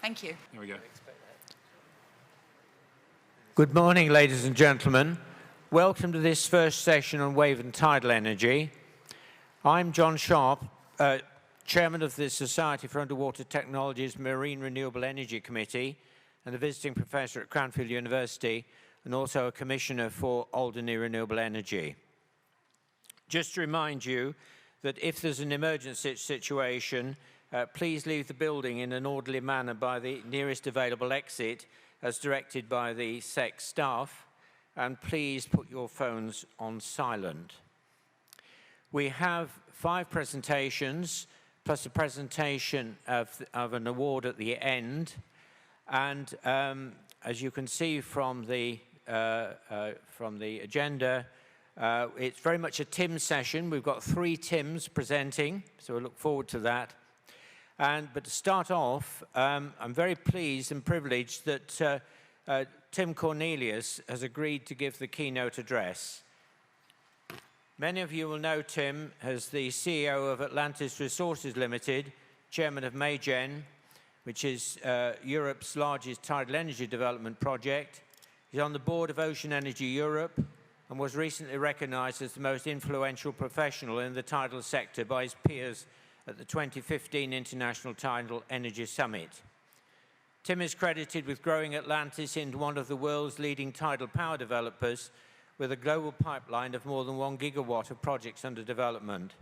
Thank you. There we go. Good morning, ladies and gentlemen. Welcome to this first session on wave and tidal energy. I'm John Sharp, Chairman of the Society for Underwater Technology's Marine Renewable Energy Committee and a visiting professor at Cranfield University, and also a commissioner for Alderney Renewable Energy. Just to remind you that if there's an emergency situation, please leave the building in an orderly manner by the nearest available exit as directed by the SEC staff, and please put your phones on silent. We have 5 presentations plus a presentation of an award at the end, and as you can see from the agenda, it's very much a TIM session. We've got 3 TIMs presenting, so we look forward to that. But to start off, I'm very pleased and privileged that Tim Cornelius has agreed to give the keynote address. Many of you will know Tim as the CEO of Atlantis Resources Limited, chairman of MeyGen, which is Europe's largest tidal energy development project. He's on the board of Ocean Energy Europe and was recently recognized as the most influential professional in the tidal sector by his peers at the 2015 International Tidal Energy Summit. Tim is credited with growing Atlantis into one of the world's leading tidal power developers with a global pipeline of more than 1 gigawatt of projects under development.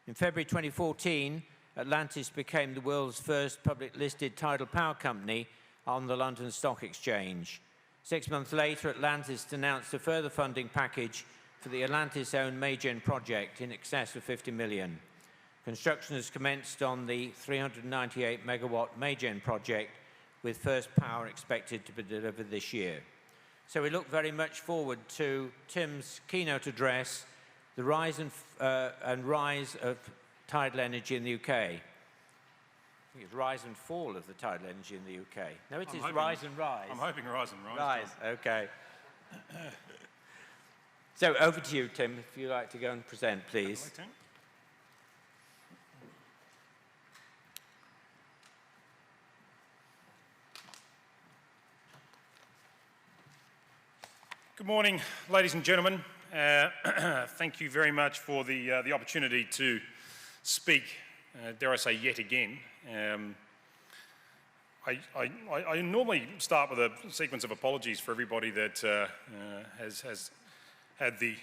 In February 2014, Atlantis became the world's first public listed tidal power company on the London Stock Exchange. 6 months later, Atlantis announced a further funding package for the Atlantis-owned MeyGen project in excess of 50 million. Construction has commenced on the 398 megawatt MeyGen project, with first power expected to be delivered this year. So we look very much forward to Tim's keynote address, the rise and rise of tidal energy in the UK. I think it's rise and fall of the tidal energy in the UK. No, it is rise and rise. I'm hoping rise and rise. Rise, okay. So over to you, Tim, if you'd like to go and present, please. Good morning, ladies and gentlemen. Thank you very much for the opportunity to speak, dare I say, yet again. I normally start with a sequence of apologies for everybody that has had the,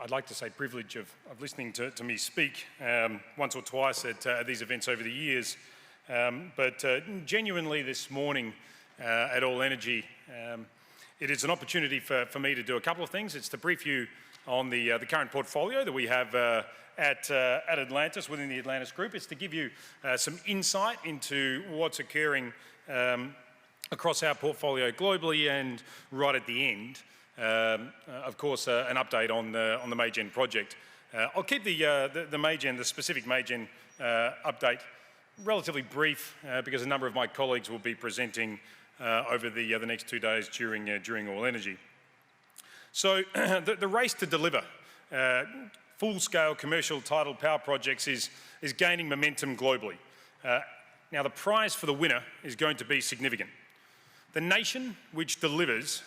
I'd like to say, privilege of listening to me speak once or twice at these events over the years. But genuinely this morning at All Energy, it is an opportunity for me to do a couple of things. It's to brief you on the current portfolio that we have at Atlantis, within the Atlantis Group. It's to give you some insight into what's occurring across our portfolio globally, and right at the end, of course, an update on the MeyGen project. I'll keep the MeyGen, the specific MeyGen update relatively brief because a number of my colleagues will be presenting over the next 2 days during All Energy. So the race to deliver full-scale commercial tidal power projects is gaining momentum globally. Now the prize for the winner is going to be significant. The nation which delivers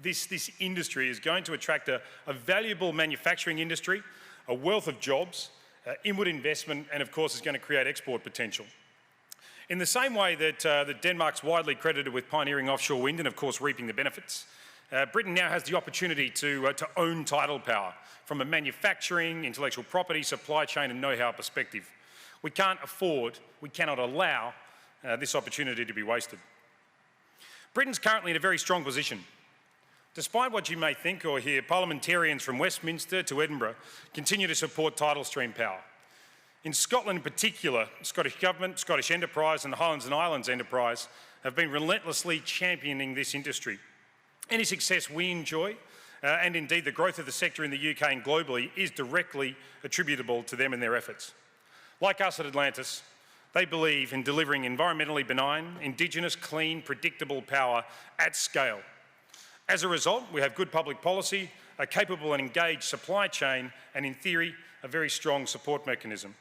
this industry is going to attract a valuable manufacturing industry, a wealth of jobs, inward investment, and of course is going to create export potential. In the same way that Denmark's widely credited with pioneering offshore wind and of course reaping the benefits, Britain now has the opportunity to own tidal power from a manufacturing, intellectual property, supply chain and know-how perspective. We can't afford, we cannot allow this opportunity to be wasted. Britain's currently in a very strong position. Despite what you may think or hear, parliamentarians from Westminster to Edinburgh continue to support tidal stream power. In Scotland in particular, Scottish Government, Scottish Enterprise and the Highlands and Islands Enterprise have been relentlessly championing this industry. Any success we enjoy, and indeed the growth of the sector in the UK and globally, is directly attributable to them and their efforts. Like us at Atlantis, they believe in delivering environmentally benign, indigenous, clean, predictable power at scale. As a result, we have good public policy, a capable and engaged supply chain, and in theory, a very strong support mechanism.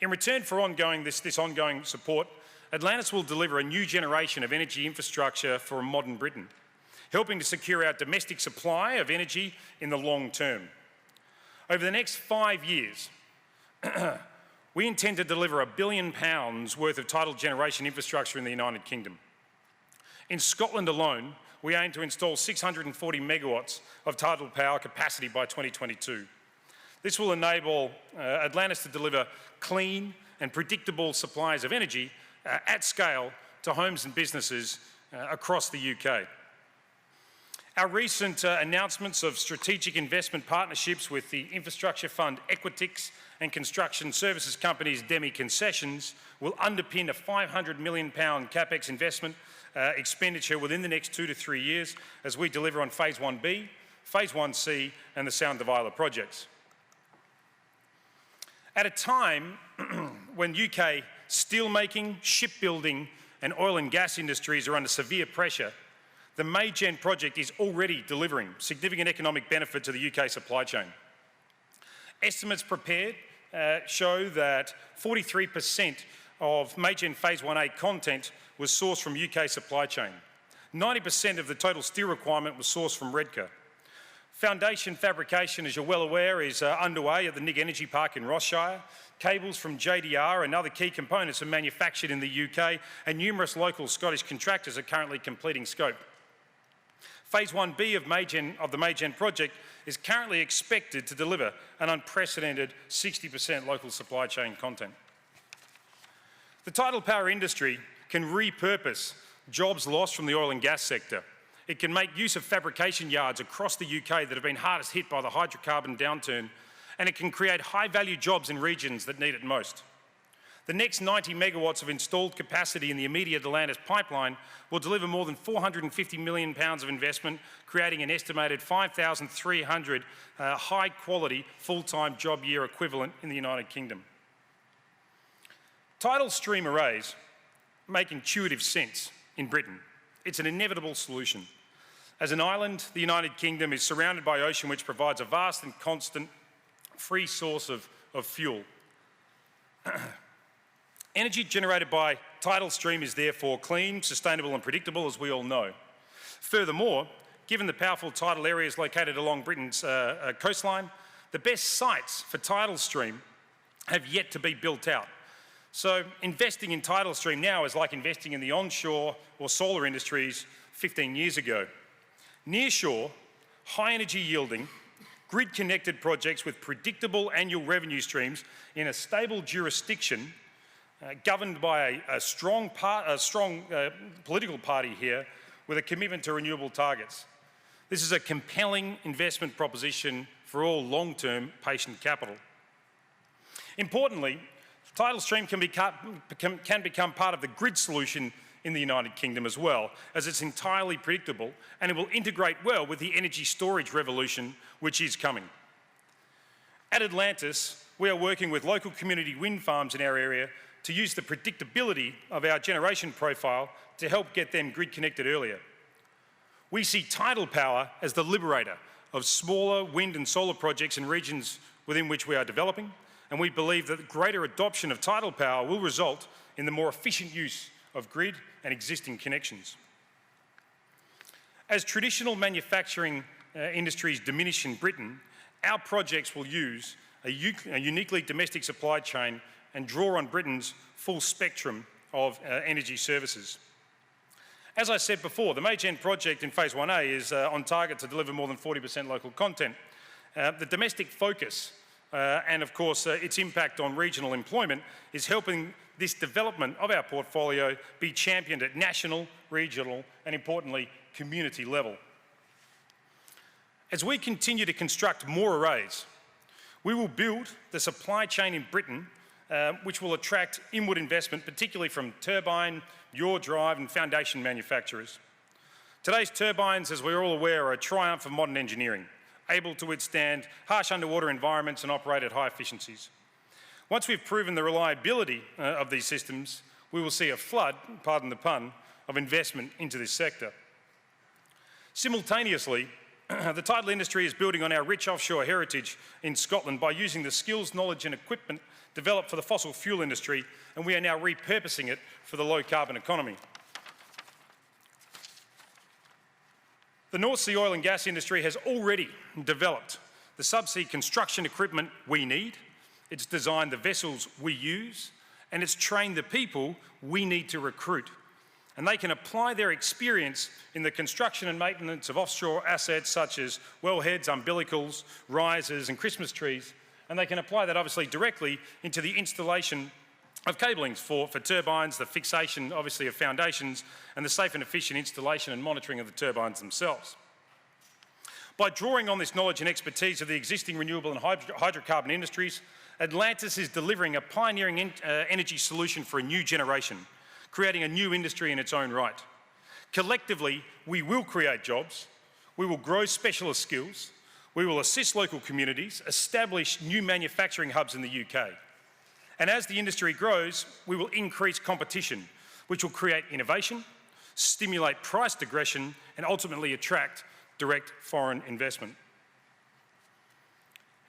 In return for this ongoing support, Atlantis will deliver a new generation of energy infrastructure for a modern Britain, helping to secure our domestic supply of energy in the long term. Over the next 5 years, we intend to deliver £1 billion worth of tidal generation infrastructure in the United Kingdom. In Scotland alone, we aim to install 640 megawatts of tidal power capacity by 2022. This will enable Atlantis to deliver clean and predictable supplies of energy at scale to homes and businesses across the UK. Our recent announcements of strategic investment partnerships with the infrastructure fund Equitix and construction services companies Demi Concessions will underpin a £500 million capex investment expenditure within the next 2 to 3 years as we deliver on Phase 1B, Phase 1C and the Sound of Isla projects. At a time when UK steelmaking, shipbuilding and oil and gas industries are under severe pressure, the MeyGen project is already delivering significant economic benefit to the UK supply chain. Estimates prepared show that 43% of MeyGen Phase 1A content was sourced from UK supply chain. 90% of the total steel requirement was sourced from Redcar. Foundation fabrication, as you're well aware, is underway at the Nig Energy Park in Ross-shire. Cables from JDR and other key components are manufactured in the UK, and numerous local Scottish contractors are currently completing scope. Phase 1B of the MeyGen project is currently expected to deliver an unprecedented 60% local supply chain content. The tidal power industry can repurpose jobs lost from the oil and gas sector. It can make use of fabrication yards across the UK that have been hardest hit by the hydrocarbon downturn, and it can create high-value jobs in regions that need it most. The next 90 megawatts of installed capacity in the immediate Atlantis pipeline will deliver more than £450 million of investment, creating an estimated 5,300 high-quality full-time job year equivalent in the United Kingdom. Tidal stream arrays make intuitive sense in Britain. It's an inevitable solution. As an island, the United Kingdom is surrounded by ocean, which provides a vast and constant free source of fuel. Energy generated by tidal stream is therefore clean, sustainable and predictable, as we all know. Furthermore, given the powerful tidal areas located along Britain's coastline, the best sites for tidal stream have yet to be built out. So investing in tidal stream now is like investing in the onshore or solar industries 15 years ago. Nearshore, high energy yielding, grid-connected projects with predictable annual revenue streams in a stable jurisdiction governed by a strong political party here with a commitment to renewable targets. This is a compelling investment proposition for all long-term patient capital. Importantly, tidal stream can become part of the grid solution in the United Kingdom as well, as it's entirely predictable and it will integrate well with the energy storage revolution which is coming. At Atlantis, we are working with local community wind farms in our area to use the predictability of our generation profile to help get them grid connected earlier. We see tidal power as the liberator of smaller wind and solar projects in regions within which we are developing, and we believe that greater adoption of tidal power will result in the more efficient use of grid and existing connections. As traditional manufacturing industries diminish in Britain, our projects will use a uniquely domestic supply chain and draw on Britain's full spectrum of energy services. As I said before, the MeyGen project in Phase 1A is on target to deliver more than 40% local content. The domestic focus and of course its impact on regional employment is helping this development of our portfolio be championed at national, regional and importantly community level. As we continue to construct more arrays, we will build the supply chain in Britain which will attract inward investment, particularly from turbine, yaw drive and foundation manufacturers. Today's turbines, as we're all aware, are a triumph of modern engineering, able to withstand harsh underwater environments and operate at high efficiencies. Once we've proven the reliability of these systems, we will see a flood, pardon the pun, of investment into this sector. Simultaneously, the tidal industry is building on our rich offshore heritage in Scotland by using the skills, knowledge and equipment developed for the fossil fuel industry, and we are now repurposing it for the low carbon economy. The North Sea oil and gas industry has already developed the subsea construction equipment we need, it's designed the vessels we use, and it's trained the people we need to recruit. And they can apply their experience in the construction and maintenance of offshore assets such as wellheads, umbilicals, risers and Christmas trees, and they can apply that obviously directly into the installation of cablings for turbines, the fixation obviously of foundations, and the safe and efficient installation and monitoring of the turbines themselves. By drawing on this knowledge and expertise of the existing renewable and hydrocarbon industries, Atlantis is delivering a pioneering energy solution for a new generation, creating a new industry in its own right. Collectively, we will create jobs, we will grow specialist skills, we will assist local communities, establish new manufacturing hubs in the UK. And as the industry grows, we will increase competition, which will create innovation, stimulate price digression, and ultimately attract direct foreign investment.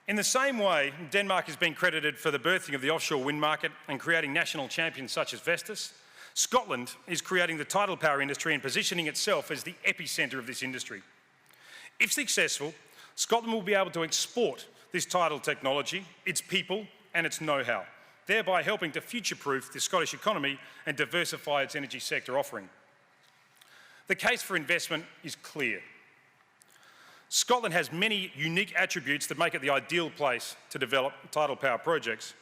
In the same way, Denmark has been credited for the birthing of the offshore wind market and creating national champions such as Vestas. Scotland is creating the tidal power industry and positioning itself as the epicentre of this industry. If successful, Scotland will be able to export this tidal technology, its people and its know-how, thereby helping to future-proof the Scottish economy and diversify its energy sector offering. The case for investment is clear. Scotland has many unique attributes that make it the ideal place to develop tidal power projects.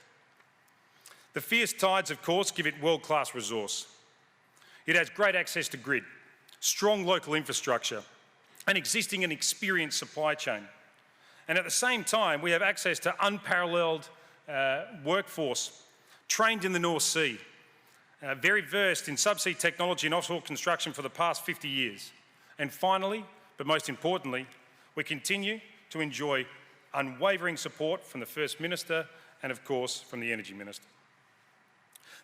The fierce tides, of course, give it world-class resource. It has great access to grid, strong local infrastructure, an existing and experienced supply chain. And at the same time, we have access to unparalleled workforce, trained in the North Sea, very versed in subsea technology and offshore construction for the past 50 years. And finally, but most importantly, we continue to enjoy unwavering support from the First Minister and, of course, from the Energy Minister.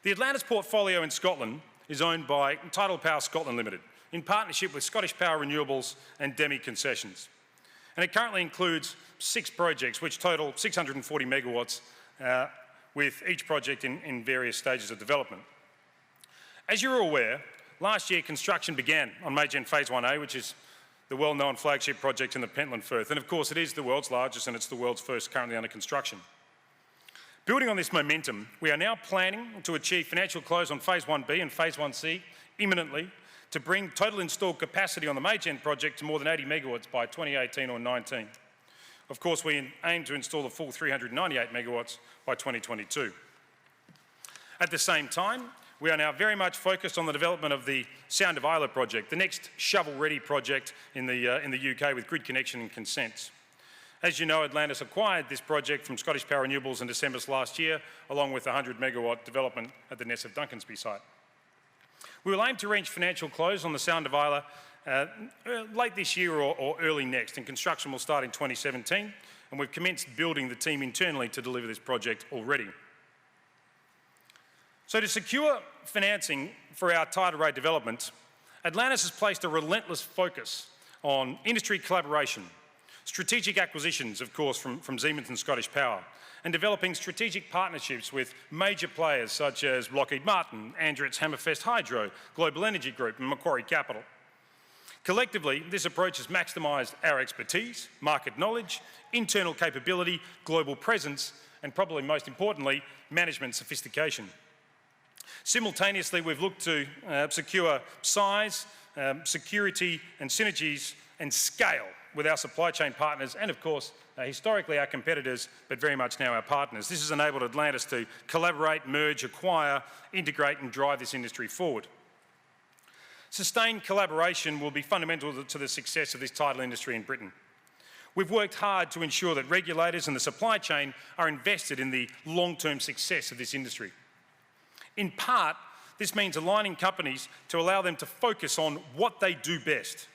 The Atlantis portfolio in Scotland is owned by Tidal Power Scotland Limited, in partnership with Scottish Power Renewables and Demi Concessions. And it currently includes 6 projects, which total 640 megawatts, with each project in various stages of development. As you're aware, last year construction began on MeyGen Phase 1A, which is the well-known flagship project in the Pentland Firth. And of course, it is the world's largest and it's the world's first currently under construction. Building on this momentum, we are now planning to achieve financial close on Phase 1B and Phase 1C imminently to bring total installed capacity on the MeyGen project to more than 80 megawatts by 2018 or 19. Of course, we aim to install the full 398 megawatts by 2022. At the same time, we are now very much focused on the development of the Sound of Isla project, the next shovel-ready project in the UK with grid connection and consents. As you know, Atlantis acquired this project from Scottish Power Renewables in December last year, along with the 100 megawatt development at the Ness of Duncansby site. We will aim to reach financial close on the Sound of Isla late this year or early next, and construction will start in 2017, and we've commenced building the team internally to deliver this project already. So to secure financing for our tidal array development, Atlantis has placed a relentless focus on industry collaboration, strategic acquisitions, of course, from Siemens and Scottish Power, and developing strategic partnerships with major players such as Lockheed Martin, Andritz, Hammerfest Hydro, Global Energy Group and Macquarie Capital. Collectively, this approach has maximised our expertise, market knowledge, internal capability, global presence, and probably most importantly, management sophistication. Simultaneously, we've looked to secure size, security and synergies and scale with our supply chain partners and, of course, historically our competitors, but very much now our partners. This has enabled Atlantis to collaborate, merge, acquire, integrate and drive this industry forward. Sustained collaboration will be fundamental to the success of this tidal industry in Britain. We've worked hard to ensure that regulators and the supply chain are invested in the long-term success of this industry. In part, this means aligning companies to allow them to focus on what they do best.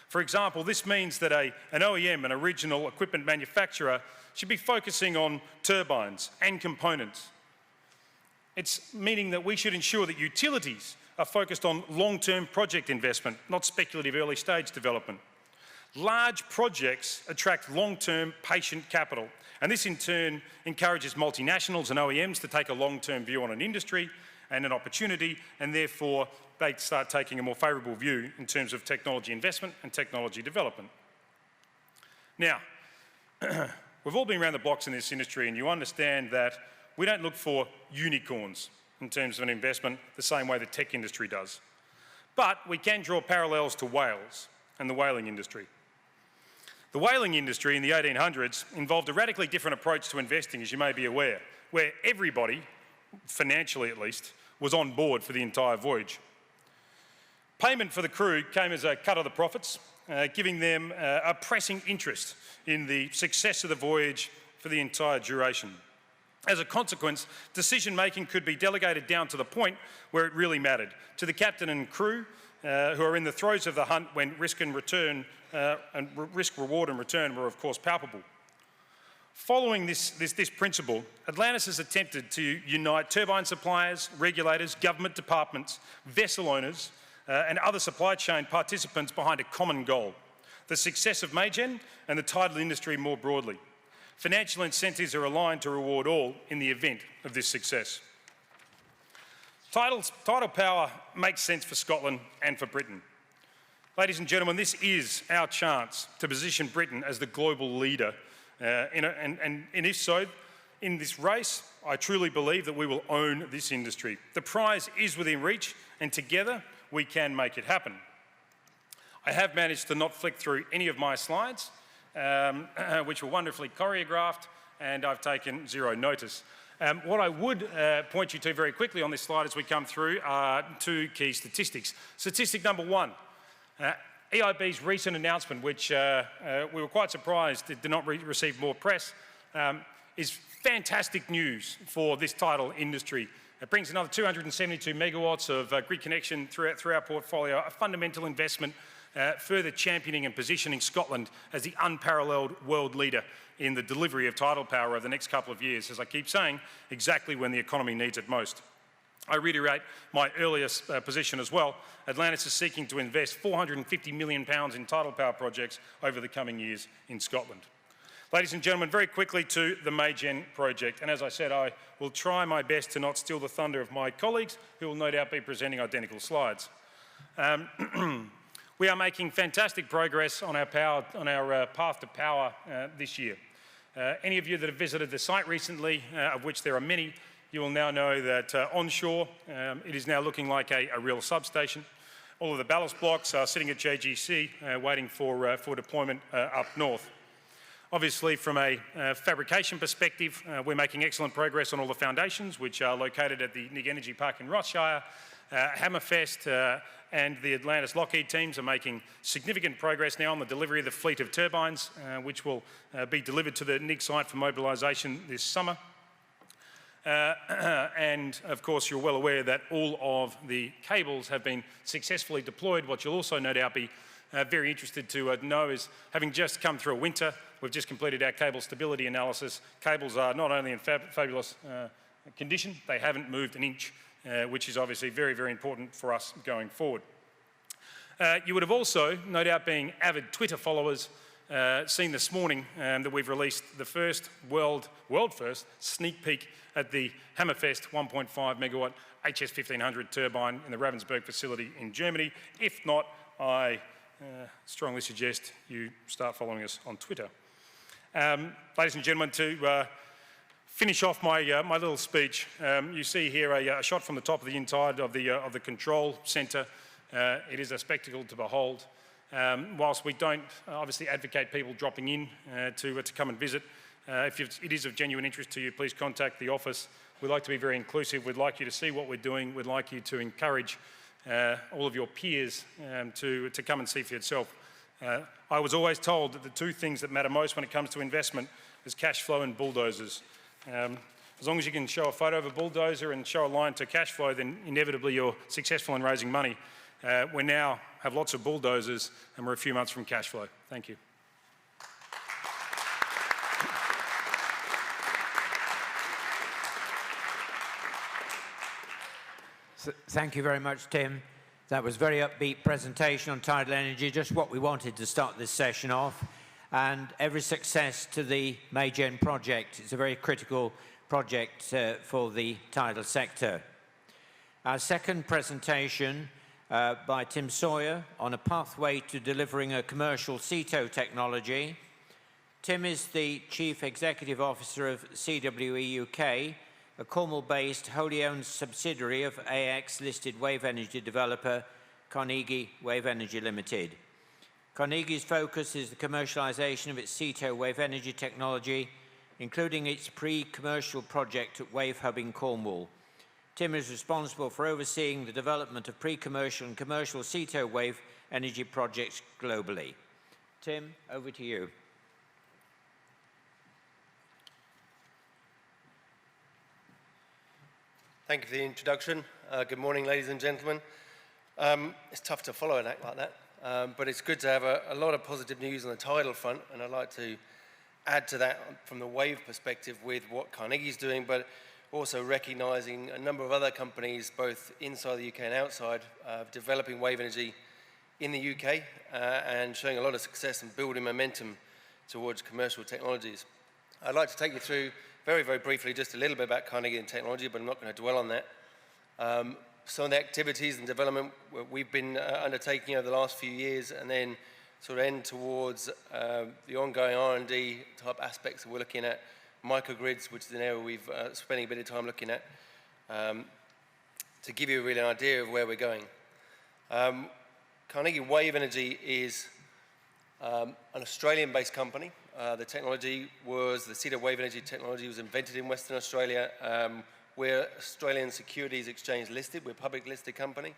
For example, this means that an OEM, an original equipment manufacturer, should be focusing on turbines and components. It's meaning that we should ensure that utilities are focused on long-term project investment, not speculative early-stage development. Large projects attract long-term patient capital, and this in turn encourages multinationals and OEMs to take a long-term view on an industry and an opportunity, and therefore they start taking a more favourable view in terms of technology investment and technology development. Now, we've all been around the blocks in this industry, and you understand that we don't look for unicorns in terms of an investment the same way the tech industry does. But we can draw parallels to whales and the whaling industry. The whaling industry in the 1800s involved a radically different approach to investing, as you may be aware, where everybody, financially at least, was on board for the entire voyage. Payment for the crew came as a cut of the profits, giving them a pressing interest in the success of the voyage for the entire duration. As a consequence, decision-making could be delegated down to the point where it really mattered, to the captain and crew who are in the throes of the hunt when risk and risk, reward and return were of course palpable. Following this principle, Atlantis has attempted to unite turbine suppliers, regulators, government departments, vessel owners and other supply chain participants behind a common goal: the success of MeyGen and the tidal industry more broadly. Financial incentives are aligned to reward all in the event of this success. Tidal power makes sense for Scotland and for Britain. Ladies and gentlemen, this is our chance to position Britain as the global leader. And if so, in this race, I truly believe that we will own this industry. The prize is within reach, and together we can make it happen. I have managed to not flick through any of my slides, which were wonderfully choreographed, and I've taken zero notice. What I would point you to very quickly on this slide as we come through are two key statistics. Statistic number one, EIB's recent announcement, which we were quite surprised it did not receive more press, is fantastic news for this tidal industry. It brings another 272 megawatts of grid connection through our portfolio, a fundamental investment further championing and positioning Scotland as the unparalleled world leader in the delivery of tidal power over the next couple of years, as I keep saying, exactly when the economy needs it most. I reiterate my earlier position as well. Atlantis is seeking to invest £450 million in tidal power projects over the coming years in Scotland. Ladies and gentlemen, very quickly to the MeyGen project. And as I said, I will try my best to not steal the thunder of my colleagues, who will no doubt be presenting identical slides. We are making fantastic progress on our path to power this year. Any of you that have visited the site recently, of which there are many, you will now know that onshore it is now looking like a real substation. All of the ballast blocks are sitting at JGC waiting for deployment up north. Obviously, from a fabrication perspective, we're making excellent progress on all the foundations, which are located at the Nig Energy Park in Rothshire. Hammerfest and the Atlantis Lockheed teams are making significant progress now on the delivery of the fleet of turbines, which will be delivered to the Nig site for mobilisation this summer. And of course, you're well aware that all of the cables have been successfully deployed. What you'll also no doubt be very interested to know is, having just come through a winter, we've just completed our cable stability analysis. Cables are not only in fabulous condition, they haven't moved an inch, which is obviously very, very important for us going forward. You would have also, no doubt being avid Twitter followers, seen this morning that we've released the first, world first, sneak peek at the Hammerfest 1.5 megawatt HS1500 turbine in the Ravensburg facility in Germany. If not, I strongly suggest you start following us on Twitter. Ladies and gentlemen, to finish off my little speech, you see here a shot from the top of the inside of the control centre. It is a spectacle to behold. Whilst we don't obviously advocate people dropping in to come and visit, if it is of genuine interest to you, please contact the office. We'd like to be very inclusive. We'd like you to see what we're doing. We'd like you to encourage all of your peers to come and see for yourself. I was always told that the two things that matter most when it comes to investment is cash flow and bulldozers. As long as you can show a photo of a bulldozer and show a line to cash flow, then inevitably you're successful in raising money. We now have lots of bulldozers and we're a few months from cash flow. Thank you. Thank you very much, Tim. That was a very upbeat presentation on tidal energy, just what we wanted to start this session off. And every success to the MeyGen project. It's a very critical project for the tidal sector. Our second presentation by Tim Sawyer on a pathway to delivering a commercial CETO technology. Tim is the Chief Executive Officer of CWE UK, a Cornwall-based, wholly owned subsidiary of AX-listed wave energy developer Carnegie Wave Energy Limited. Carnegie's focus is the commercialization of its CETO wave energy technology, including its pre-commercial project at Wave Hub in Cornwall. Tim is responsible for overseeing the development of pre-commercial and commercial CETO wave energy projects globally. Tim, over to you. Thank you for the introduction. Good morning, ladies and gentlemen. It's tough to follow an act like that, but it's good to have a lot of positive news on the tidal front, and I'd like to add to that from the wave perspective with what Carnegie's doing, but also recognising a number of other companies, both inside the UK and outside, developing wave energy in the UK and showing a lot of success and building momentum towards commercial technologies. I'd like to take you through very, very briefly just a little bit about Carnegie and technology, but I'm not going to dwell on that. Some of the activities and development we've been undertaking over the last few years, and then sort of end towards the ongoing R&D type aspects that we're looking at, microgrids, which is an area we've spending a bit of time looking at, to give you really an idea of where we're going. Carnegie Wave Energy is an Australian-based company. The technology was, the CETO wave energy technology was invented in Western Australia. We're Australian Securities Exchange listed, we're a public listed company.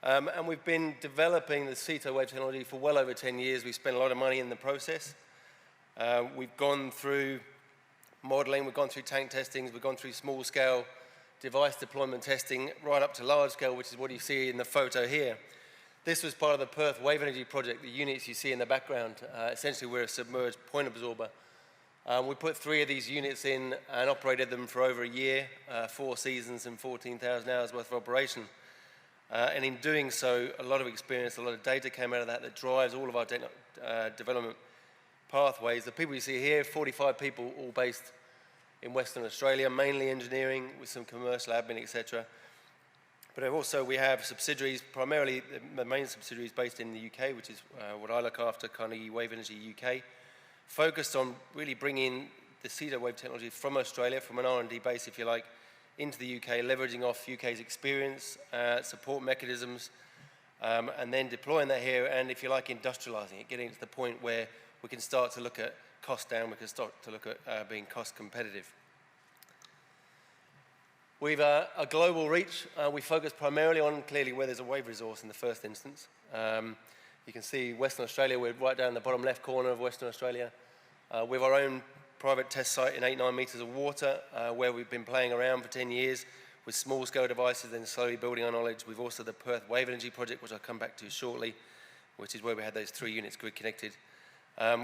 And we've been developing the CETO wave technology for well over 10 years. We've spent a lot of money in the process. We've gone through modeling, we've gone through tank testings, we've gone through small scale device deployment testing, right up to large scale, which is what you see in the photo here. This was part of the Perth Wave Energy project, the units you see in the background. Essentially, we're a submerged point absorber. We put 3 of these units in and operated them for over a year, 4 seasons and 14,000 hours worth of operation. And in doing so, a lot of experience, a lot of data came out of that drives all of our development pathways. The people you see here, 45 people, all based in Western Australia, mainly engineering with some commercial admin, etc. But also we have subsidiaries, primarily the main subsidiaries based in the UK, which is what I look after, Carnegie Wave Energy UK, focused on really bringing the CETO wave technology from Australia, from an R&D base, if you like, into the UK, leveraging off UK's experience, support mechanisms, and then deploying that here, and if you like, industrialising it, getting to the point where we can start to look at cost down, we can start to look at being cost competitive. We've a global reach. We focus primarily on, clearly, where there's a wave resource in the first instance. You can see Western Australia, we're right down the bottom left corner of Western Australia. We have our own private test site in 8-9 metres of water, where we've been playing around for 10 years with small-scale devices, then slowly building our knowledge. We've also the Perth Wave Energy project, which I'll come back to shortly, which is where we had those 3 units grid connected.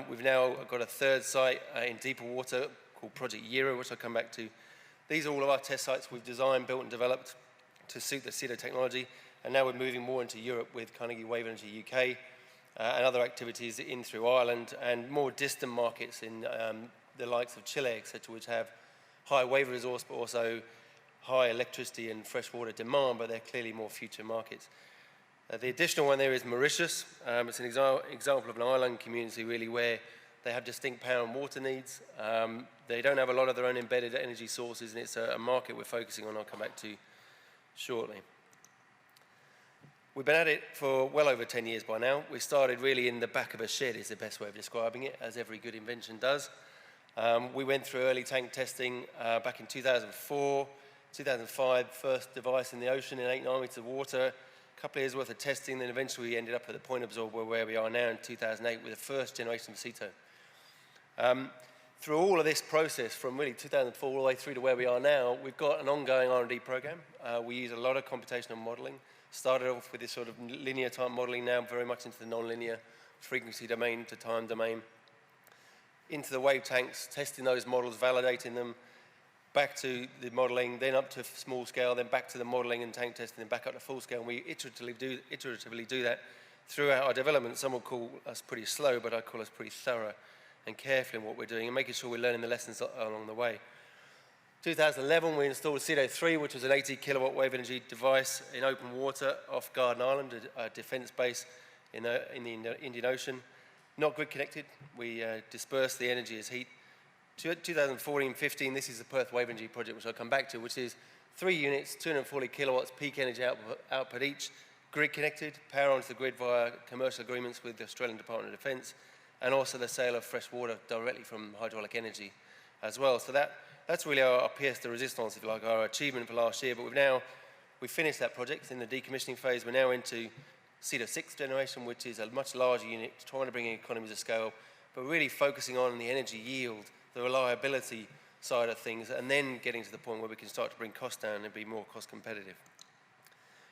We've now got a third site in deeper water called Project Euro, which I'll come back to. These are all of our test sites we've designed, built and developed to suit the CETO technology, and now we're moving more into Europe with Carnegie Wave Energy UK and other activities in through Ireland and more distant markets in the likes of Chile, etc., which have high wave resource but also high electricity and freshwater demand, but they're clearly more future markets. The additional one there is Mauritius. It's an example of an island community really where they have distinct power and water needs. They don't have a lot of their own embedded energy sources, and it's a market we're focusing on. I'll come back to shortly. We've been at it for well over 10 years by now. We started really in the back of a shed is the best way of describing it, as every good invention does. We went through early tank testing back in 2004, 2005, first device in the ocean in 8-9 metres of water, a couple of years worth of testing, then eventually we ended up at the point absorber where we are now in 2008 with the first generation of CETO. Through all of this process, from really 2004 all the way through to where we are now, we've got an ongoing R&D program. We use a lot of computational modeling. Started off with this sort of linear type modeling, now very much into the non-linear frequency domain to time domain. Into the wave tanks, testing those models, validating them, back to the modelling, then up to small scale, then back to the modelling and tank testing, then back up to full scale. And we iteratively do that throughout our development. Some will call us pretty slow, but I call us pretty thorough and careful in what we're doing and making sure we're learning the lessons along the way. 2011, we installed CWE 3, which was an 80 kilowatt wave energy device in open water off Garden Island, a defence base in the Indian Ocean. Not grid connected. We dispersed the energy as heat. 2014-15, this is the Perth Wave Energy project, which I'll come back to, which is 3 units, 240 kilowatts peak energy output each, grid connected, power onto the grid via commercial agreements with the Australian Department of Defence, and also the sale of fresh water directly from hydraulic energy as well. So that's really our pièce de résistance, if you like, our achievement for last year. But we've finished that project in the decommissioning phase. We're now into CWE 6 generation, which is a much larger unit, trying to bring in economies of scale, but really focusing on the energy yield, the reliability side of things, and then getting to the point where we can start to bring costs down and be more cost competitive.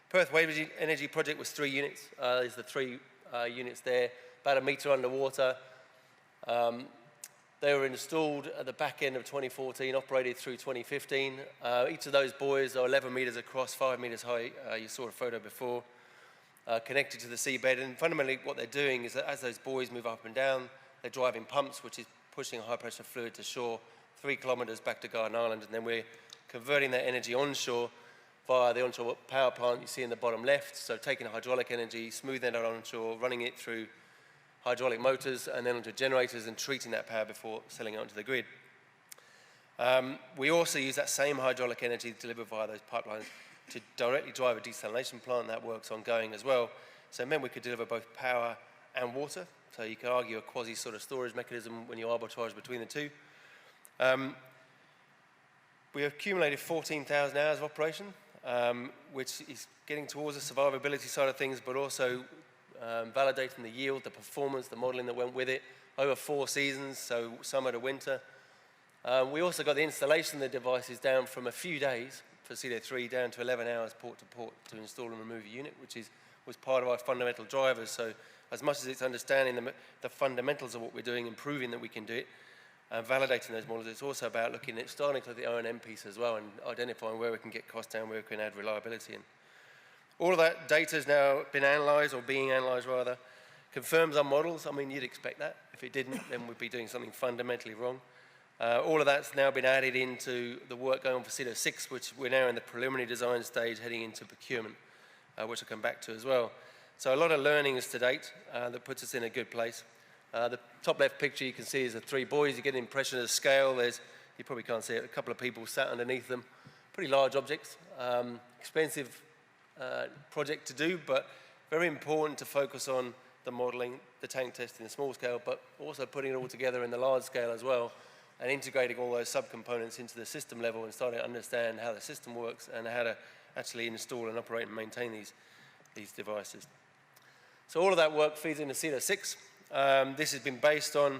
Perth Wave Energy project was 3 units. There's the 3 units there, about 1 metre underwater. They were installed at the back end of 2014, operated through 2015. Each of those buoys are 11 metres across, 5 metres high. You saw a photo before, connected to the seabed. And fundamentally what they're doing is that as those buoys move up and down, they're driving pumps, which is pushing high pressure fluid to shore 3 kilometres back to Garden Island. And then we're converting that energy onshore via the onshore power plant you see in the bottom left. So taking hydraulic energy, smoothing it onshore, running it through hydraulic motors and then onto generators and treating that power before selling it onto the grid. We also use that same hydraulic energy delivered via those pipelines to directly drive a desalination plant. That work's ongoing as well. So it meant we could deliver both power and water. So you could argue a quasi sort of storage mechanism when you arbitrage between the two. We accumulated 14,000 hours of operation, which is getting towards the survivability side of things, but also validating the yield, the performance, the modelling that went with it over 4 seasons, so summer to winter. We also got the installation of the devices down from a few days for CWE 3 down to 11 hours port to port to install and remove a unit, which was part of our fundamental drivers. So as much as it's understanding the fundamentals of what we're doing, improving that we can do it, and validating those models, it's also about looking at starting to the O&M piece as well and identifying where we can get costs down, where we can add reliability in. All of that data has now been analysed, or being analysed rather, confirms our models. I mean, you'd expect that. If it didn't, then we'd be doing something fundamentally wrong. All of that's now been added into the work going on for CWE 6, which we're now in the preliminary design stage, heading into procurement, which I'll come back to as well. So a lot of learnings to date that puts us in a good place. The top left picture you can see is the 3 buoys. You get an impression of the scale. You probably can't see it, a couple of people sat underneath them. Pretty large objects, expensive project to do, but very important to focus on the modelling, the tank testing, the small scale, but also putting it all together in the large scale as well, and integrating all those subcomponents into the system level and starting to understand how the system works and how to actually install and operate and maintain these devices. So all of that work feeds into CWE 6. This has been based on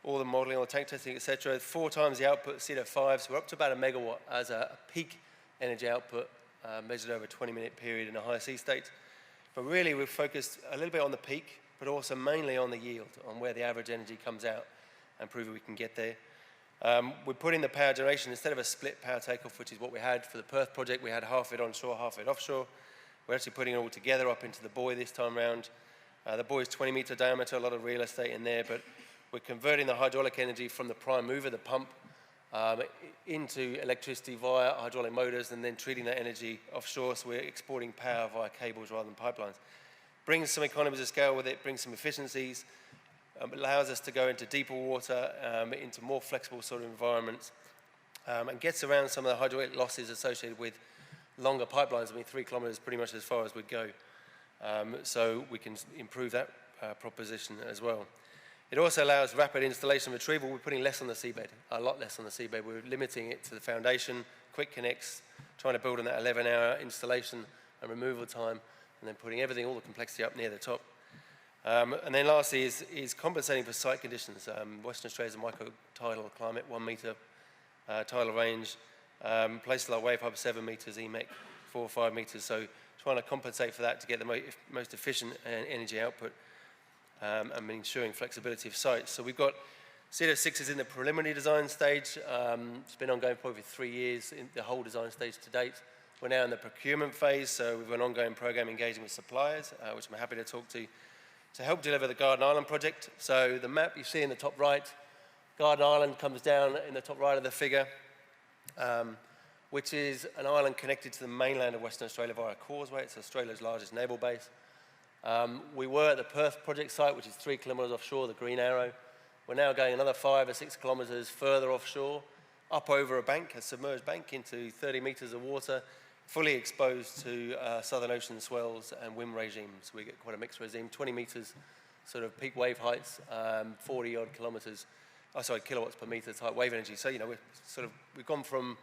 all the modelling, all the tank testing, etc. 4 times the output of CWE 5, so we're up to about 1 megawatt as a peak energy output measured over a 20-minute period in a high sea state. But really we've focused a little bit on the peak, but also mainly on the yield, on where the average energy comes out and proving we can get there. We put in the power generation instead of a split power takeoff, which is what we had for the Perth project. We had half of it onshore, half of it offshore. We're actually putting it all together up into the buoy this time round. The buoy is 20-metre diameter, a lot of real estate in there, but we're converting the hydraulic energy from the prime mover, the pump, into electricity via hydraulic motors and then treating that energy offshore, so we're exporting power via cables rather than pipelines. Brings some economies of scale with it, brings some efficiencies, allows us to go into deeper water, into more flexible sort of environments, and gets around some of the hydraulic losses associated with longer pipelines. I mean, 3 kilometres is pretty much as far as we'd go. So we can improve that proposition as well. It also allows rapid installation and retrieval. We're putting less on the seabed, a lot less on the seabed. We're limiting it to the foundation, quick connects, trying to build on that 11-hour installation and removal time, and then putting everything, all the complexity up near the top. And then lastly is compensating for site conditions. Western Australia's a micro-tidal climate, 1 metre tidal range. Places like Wave Hub, 7 metres, EMEC, 4 or 5 metres. So trying to compensate for that to get the most efficient energy output and ensuring flexibility of sites. So we've got CW6 is in the preliminary design stage. It's been ongoing for over 3 years in the whole design stage to date. We're now in the procurement phase, so we've got an ongoing program engaging with suppliers, which I'm happy to talk to help deliver the Garden Island project. So the map you see in the top right, Garden Island comes down in the top right of the figure, which is an island connected to the mainland of Western Australia via a causeway. It's Australia's largest naval base. We were at the Perth project site, which is 3 kilometres offshore, the green arrow. We're now going another 5 or 6 kilometres further offshore, up over a bank, a submerged bank, into 30 metres of water, fully exposed to Southern Ocean swells and wind regimes. We get quite a mixed regime, 20 metres sort of peak wave heights, 40 odd kilowatts per metre type wave energy. So, you know, we've gone from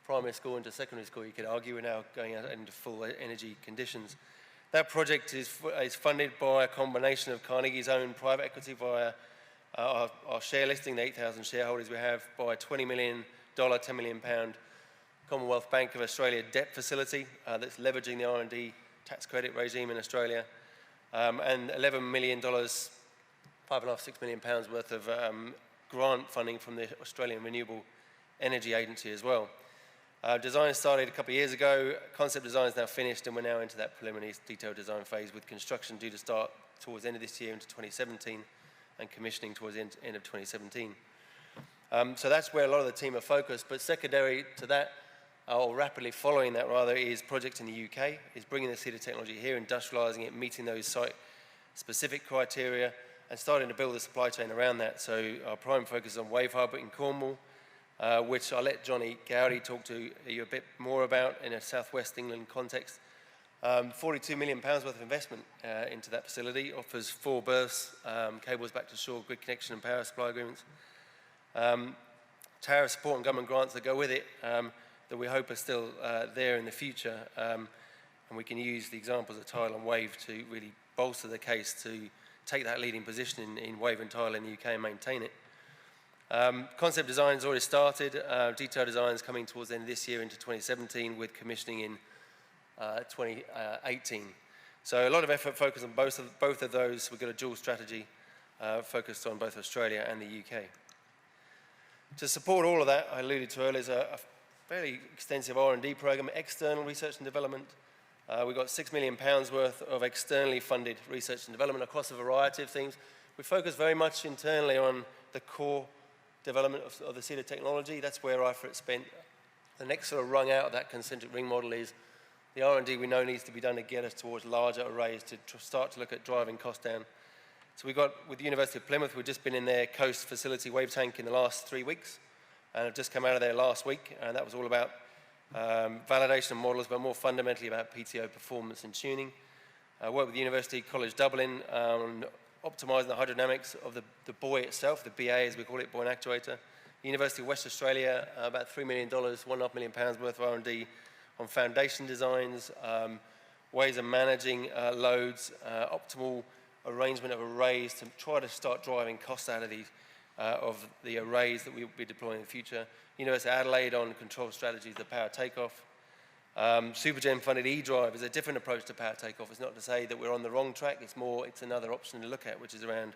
primary school into secondary school, you could argue. We're now going out into full energy conditions. That project is funded by a combination of Carnegie's own private equity via our share listing, the 8,000 shareholders we have, by $20 million, £10 million Commonwealth Bank of Australia debt facility that's leveraging the R&D tax credit regime in Australia, and $11 million, £5.5, £6 million worth of grant funding from the Australian Renewable Energy Agency as well. Design started a couple of years ago. Concept design is now finished, and we're now into that preliminary detailed design phase, with construction due to start towards the end of this year into 2017 and commissioning towards the end of 2017. So that's where a lot of the team are focused, but secondary to that, or rapidly following that rather, is project in the UK, is bringing the CEDA technology here, industrialising it, meeting those site-specific criteria, and starting to build a supply chain around that. So our prime focus is on Wave Harbour in Cornwall, which I'll let Johnny Gowdy talk to you a bit more about in a southwest England context. £42 million worth of investment into that facility, offers 4 berths, cables back to shore, grid connection and power supply agreements. Tariff support and government grants that go with it that we hope are still there in the future, and we can use the examples of Tidal and Wave to really bolster the case to take that leading position in Wave and Tidal in the UK and maintain it. Concept design's already started, detailed designs coming towards the end of this year into 2017, with commissioning in 2018. So a lot of effort focused on both of those. We've got a dual strategy focused on both Australia and the UK. To support all of that, I alluded to earlier, is a fairly extensive R&D program, external research and development. We've got £6 million worth of externally funded research and development across a variety of things. We focus very much internally on the core development of the CEDA technology. That's where IFRIT spent. The next sort of rung out of that concentric ring model is the R&D we know needs to be done to get us towards larger arrays to start to look at driving costs down. So we've got, with the University of Plymouth, we've just been in their coast facility wave tank in the last 3 weeks, and I've just come out of there last week, and that was all about validation of models, but more fundamentally about PTO performance and tuning. I worked with the University College Dublin on optimising the hydrodynamics of the buoy itself, the BA as we call it, buoy and actuator. University of West Australia, about $3 million, £1.5 million worth of R&D on foundation designs, ways of managing loads, optimal arrangement of arrays to try to start driving costs out of the arrays that we'll be deploying in the future. University of Adelaide on control strategies of power takeoff. Supergen funded eDrive is a different approach to power takeoff. It's not to say that we're on the wrong track, it's another option to look at, which is around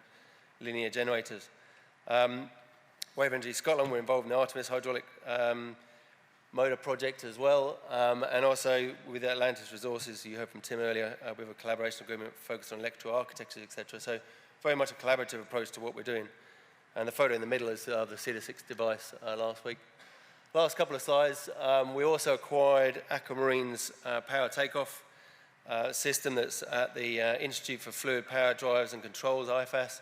linear generators. Wave Energy Scotland, we're involved in the Artemis hydraulic motor project as well, and also with Atlantis Resources, you heard from Tim earlier, we have a collaboration agreement focused on electrical architecture, etc. So very much a collaborative approach to what we're doing. And the photo in the middle is the CEDA6 device last week. Last couple of slides, we also acquired Aquamarine's power takeoff system that's at the Institute for Fluid Power Drives and Controls, IFAS,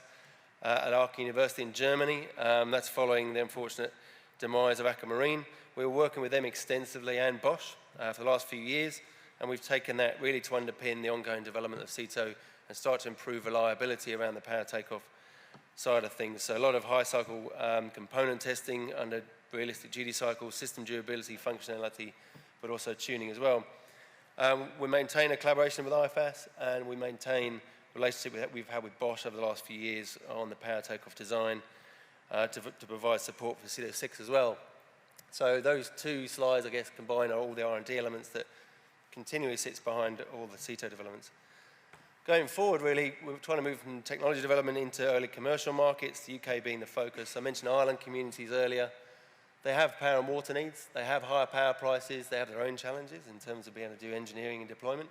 at Aachen University in Germany. That's following the unfortunate demise of Aquamarine. We were working with them extensively, and Bosch, for the last few years, and we've taken that really to underpin the ongoing development of CETO and start to improve reliability around the power takeoff side of things. So a lot of high cycle component testing under realistic duty cycles, system durability, functionality, but also tuning as well. We maintain a collaboration with IFAS, and we maintain a relationship that we've had with Bosch over the last few years on the power takeoff design to provide support for CEDA6 as well. So those two slides, I guess, combine all the R&D elements that continually sits behind all the CETO developments. Going forward, really, we're trying to move from technology development into early commercial markets, the UK being the focus. I mentioned island communities earlier. They have power and water needs. They have higher power prices. They have their own challenges in terms of being able to do engineering and deployment.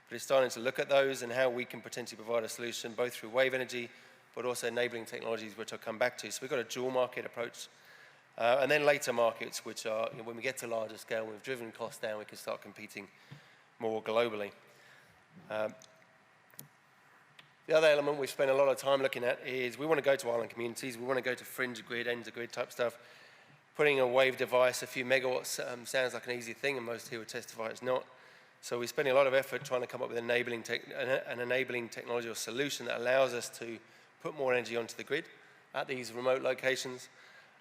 But it's starting to look at those and how we can potentially provide a solution, both through wave energy, but also enabling technologies, which I'll come back to. So we've got a dual market approach. And then later markets, which are, when we get to larger scale, we've driven costs down, we can start competing more globally. The other element we've spent a lot of time looking at is we want to go to island communities, we want to go to fringe grid, end of grid type stuff. Putting a wave device, a few megawatts, sounds like an easy thing, and most here would testify it's not. So we're spending a lot of effort trying to come up with an enabling technology or solution that allows us to put more energy onto the grid at these remote locations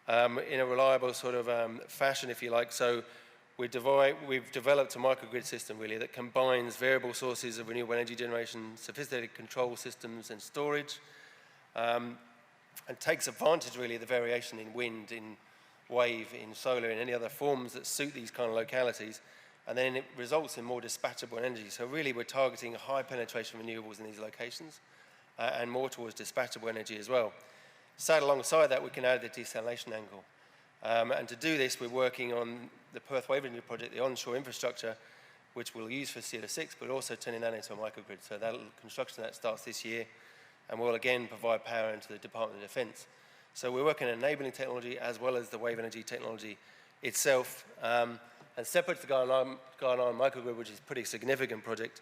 in a reliable sort of fashion, if you like. So we've developed a microgrid system, really, that combines variable sources of renewable energy generation, sophisticated control systems and storage, and takes advantage, really, of the variation in wind, in wave, in solar, in any other forms that suit these kind of localities, and then it results in more dispatchable energy. So really, we're targeting a high penetration of renewables in these locations, and more towards dispatchable energy as well. Sat alongside that, we can add the desalination angle. And to do this, we're working on the Perth Wave Energy Project, the onshore infrastructure, which we'll use for CLO6, but also turning that into a microgrid. So that construction that starts this year, and will again provide power into the Department of Defence. So we're working on enabling technology as well as the wave energy technology itself. And separate to Ghana microgrid, which is a pretty significant project,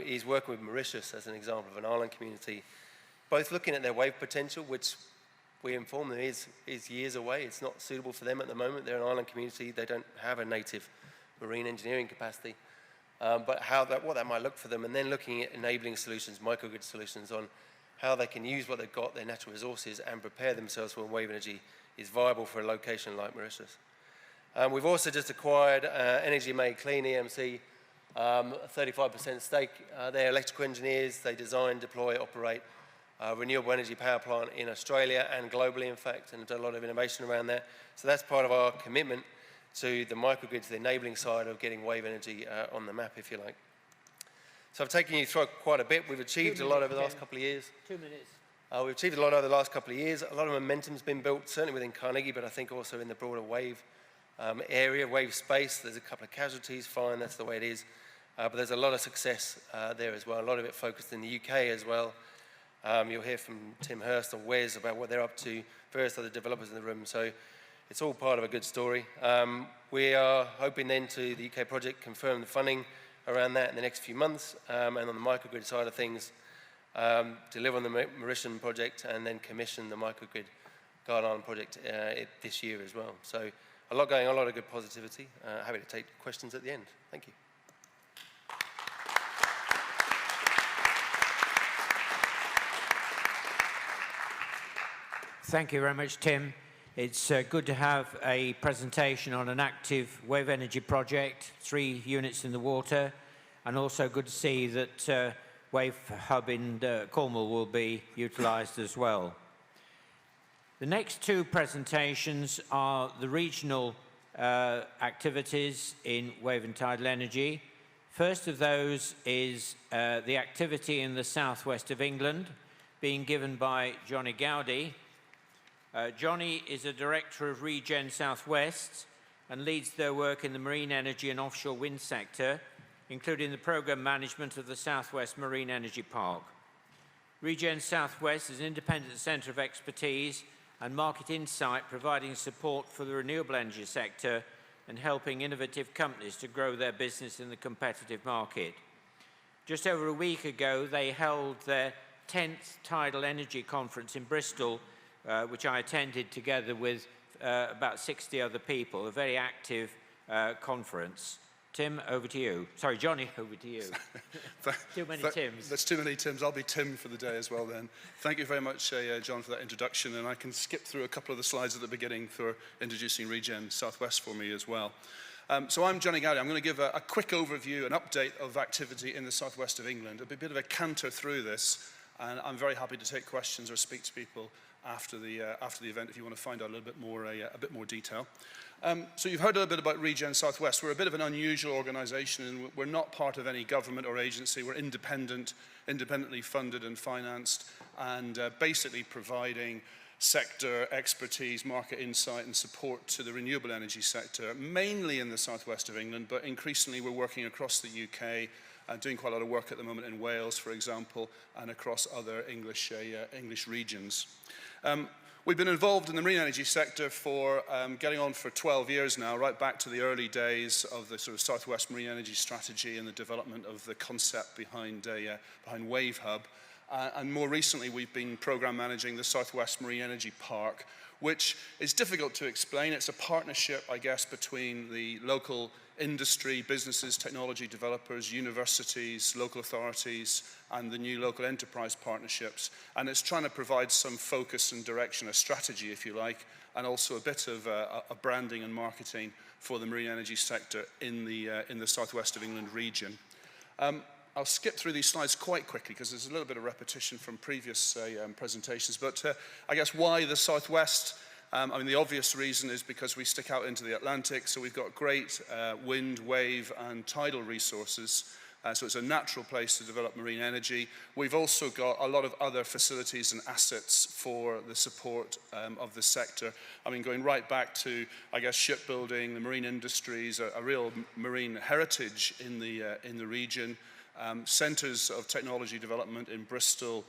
is working with Mauritius as an example of an island community, both looking at their wave potential, which we inform them is years away. It's not suitable for them at the moment. They're an island community. They don't have a native marine engineering capacity. But what that might look for them, and then looking at enabling solutions, microgrid solutions, on how they can use what they've got, their natural resources, and prepare themselves for when wave energy is viable for a location like Mauritius. We've also just acquired Energy Made Clean, EMC, a 35% stake. They're electrical engineers. They design, deploy, operate renewable energy power plant in Australia and globally, in fact, and done a lot of innovation around that. So that's part of our commitment to the microgrid, to the enabling side of getting wave energy on the map, if you like. So I've taken you through quite a bit. We've achieved a lot over the last couple of years. 2 minutes. We've achieved a lot over the last couple of years. A lot of momentum's been built, certainly within Carnegie, but I think also in the broader wave area, wave space. There's a couple of casualties, fine, that's the way it is. But there's a lot of success there as well, a lot of it focused in the UK as well. You'll hear from Tim Hurst or Wes about what they're up to, various other developers in the room. So it's all part of a good story. We are hoping then to the UK project confirm the funding around that in the next few months, and on the microgrid side of things, deliver on the Mauritian project and then commission the microgrid Garden Island project this year as well. So a lot going on, a lot of good positivity. Happy to take questions at the end. Thank you. Thank you very much, Tim. It's good to have a presentation on an active wave energy project, 3 units in the water, and also good to see that Wave Hub in Cornwall will be utilised as well. The next 2 presentations are the regional activities in wave and tidal energy. First of those is the activity in the southwest of England, being given by Johnny Gowdy. Johnny is a director of RegenSW and leads their work in the marine energy and offshore wind sector, including the programme management of the Southwest Marine Energy Park. RegenSW is an independent centre of expertise and market insight, providing support for the renewable energy sector and helping innovative companies to grow their business in the competitive market. Just over a week ago, they held their 10th Tidal Energy Conference in Bristol, which I attended together with about 60 other people, a very active conference. Tim, over to you. Sorry, Johnny, over to you. Too many Tims. That's too many Tims. I'll be Tim for the day as well then. Thank you very much, John, for that introduction. And I can skip through a couple of the slides at the beginning for introducing RegenSW for me as well. So I'm Johnny Gowdy. I'm going to give a quick overview, an update of activity in the southwest of England, a bit of a canter through this. And I'm very happy to take questions or speak to people after the event if you want to find out a little bit more, a bit more detail. So you've heard a little bit about Regen Southwest. We're a bit of an unusual organization, and we're not part of any government or agency. We're independently funded and financed, and basically providing sector expertise, market insight and support to the renewable energy sector, mainly in the southwest of England, but increasingly we're working across the UK, doing quite a lot of work at the moment in Wales, for example, and across other English regions. We've been involved in the marine energy sector for getting on for 12 years now, right back to the early days of the sort of Southwest Marine Energy Strategy and the development of the concept behind Wave Hub. And more recently, we've been program managing the Southwest Marine Energy Park, which is difficult to explain. It's a partnership, I guess, between the local industry, businesses, technology developers, universities, local authorities, and the new local enterprise partnerships. And it's trying to provide some focus and direction, a strategy, if you like, and also a bit of a branding and marketing for the marine energy sector in the southwest of England region. I'll skip through these slides quite quickly because there's a little bit of repetition from previous presentations, but I guess why the southwest? I mean, the obvious reason is because we stick out into the Atlantic, so we've got great wind, wave, and tidal resources. So it's a natural place to develop marine energy. We've also got a lot of other facilities and assets for the support of the sector. I mean, going right back to, I guess, shipbuilding, the marine industries, a real marine heritage in the region. Centres of technology development in Bristol,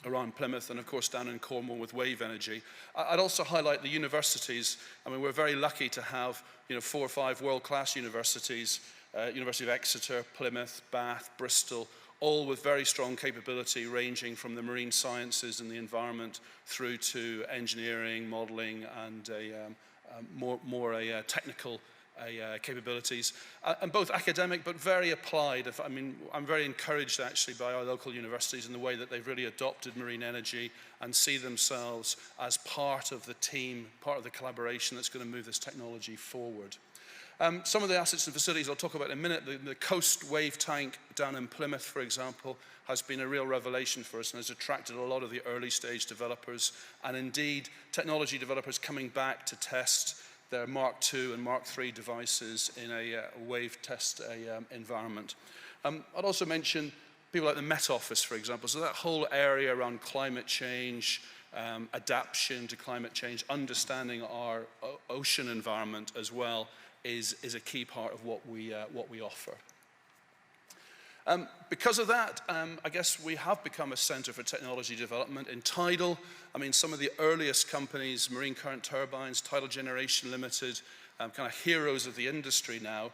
around Plymouth, and of course down in Cornwall with wave energy. I'd also highlight the universities. I mean, we're very lucky to have 4 or 5 world-class universities, University of Exeter, Plymouth, Bath, Bristol, all with very strong capability ranging from the marine sciences and the environment through to engineering, modelling, and more technical capabilities, and both academic but very applied. I mean, I'm very encouraged actually by our local universities in the way that they've really adopted marine energy and see themselves as part of the team, part of the collaboration that's going to move this technology forward. Some of the assets and facilities I'll talk about in a minute. The Coast Wave Tank down in Plymouth, for example, has been a real revelation for us and has attracted a lot of the early stage developers and indeed technology developers coming back to test their Mark II and Mark III devices in a wave test environment. I'd also mention people like the Met Office, for example. So that whole area around climate change, adaptation to climate change, understanding our ocean environment as well is a key part of what we offer. Because of that, I guess we have become a centre for technology development in Tidal. I mean, some of the earliest companies, Marine Current Turbines, Tidal Generation Limited, kind of heroes of the industry now,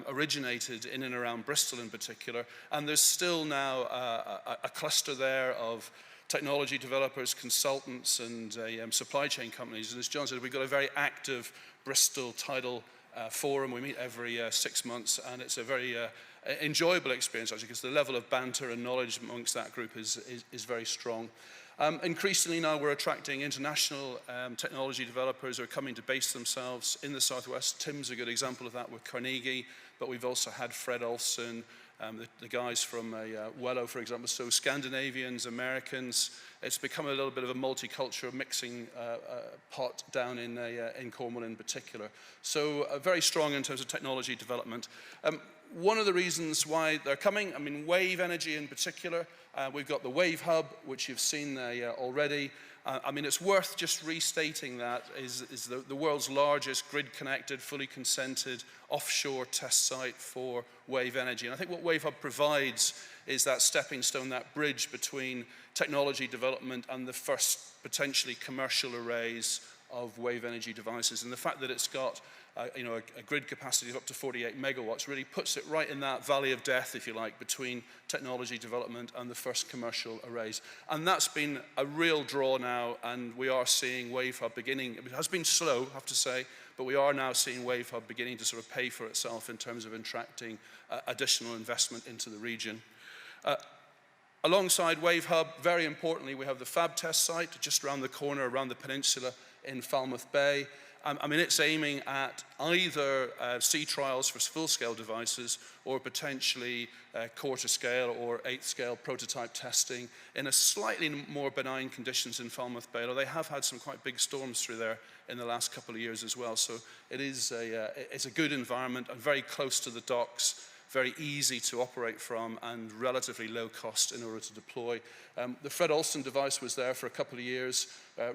originated in and around Bristol in particular. And there's still now a cluster there of technology developers, consultants, and supply chain companies. And as John said, we've got a very active Bristol Tidal forum. We meet every 6 months, and it's a very enjoyable experience actually, because the level of banter and knowledge amongst that group is very strong. Increasingly now we're attracting international technology developers who are coming to base themselves in the southwest. Tim's a good example of that with Carnegie, but we've also had Fred Olsen, the guys from Wello, for example. So Scandinavians, Americans. It's become a little bit of a multicultural mixing pot down in Cornwall in particular. So very strong in terms of technology development. One of the reasons why they're coming, I mean, wave energy in particular, we've got the Wave Hub, which you've seen already. I mean, it's worth just restating that is the world's largest grid-connected, fully consented offshore test site for wave energy. And I think what Wave Hub provides is that stepping stone, that bridge between technology development and the first potentially commercial arrays of wave energy devices. And the fact that it's got a grid capacity of up to 48 megawatts really puts it right in that valley of death, if you like, between technology development and the first commercial arrays. And that's been a real draw now, and we are seeing Wave Hub beginning. It has been slow, I have to say, but we are now seeing Wave Hub beginning to sort of pay for itself in terms of attracting additional investment into the region. Alongside Wave Hub, very importantly, we have the Fab Test site just around the corner, around the peninsula in Falmouth Bay. I mean, it's aiming at either sea trials for full-scale devices or potentially quarter-scale or eighth-scale prototype testing in a slightly more benign conditions in Falmouth Bay, although they have had some quite big storms through there in the last couple of years as well. So it's a good environment and very close to the docks, very easy to operate from and relatively low cost in order to deploy. The Fred Olsen device was there for a couple of years.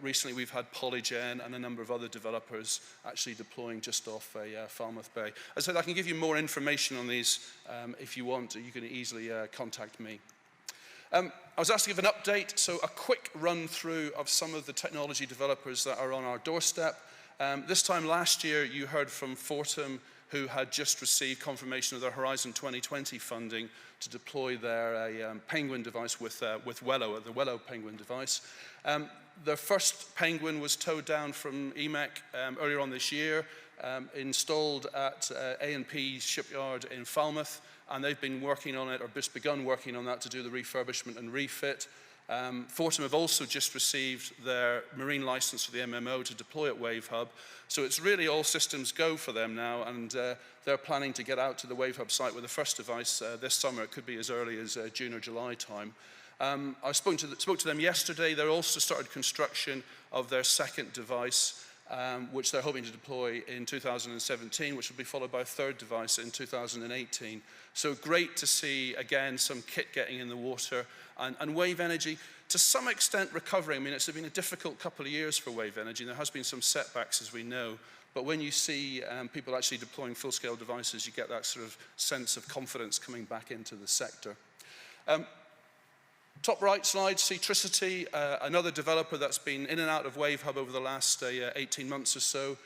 Recently we've had MeyGen and a number of other developers actually deploying just off Falmouth Bay. As I said, I can give you more information on these if you want. You can easily contact me. I was asked to give an update, so a quick run through of some of the technology developers that are on our doorstep. This time last year you heard from Fortum, who had just received confirmation of their Horizon 2020 funding to deploy their Penguin device with Wello, the Wello Penguin device. Their first Penguin was towed down from EMEC earlier on this year, installed at A&P shipyard in Falmouth, and they've been working on it, or just begun working on that to do the refurbishment and refit. Fortum have also just received their marine license for the MMO to deploy at Wave Hub. So it's really all systems go for them now, and they're planning to get out to the Wave Hub site with the first device this summer. It could be as early as June or July time. I spoke to them yesterday. They also started construction of their second device, which they're hoping to deploy in 2017, which will be followed by a third device in 2018. So great to see, again, some kit getting in the water, and Wave Energy, to some extent, recovering. I mean, it's been a difficult couple of years for Wave Energy. There has been some setbacks, as we know, but when you see people actually deploying full-scale devices, you get that sort of sense of confidence coming back into the sector. Top right slide, Seatricity, another developer that's been in and out of Wave Hub over the last 18 months or so.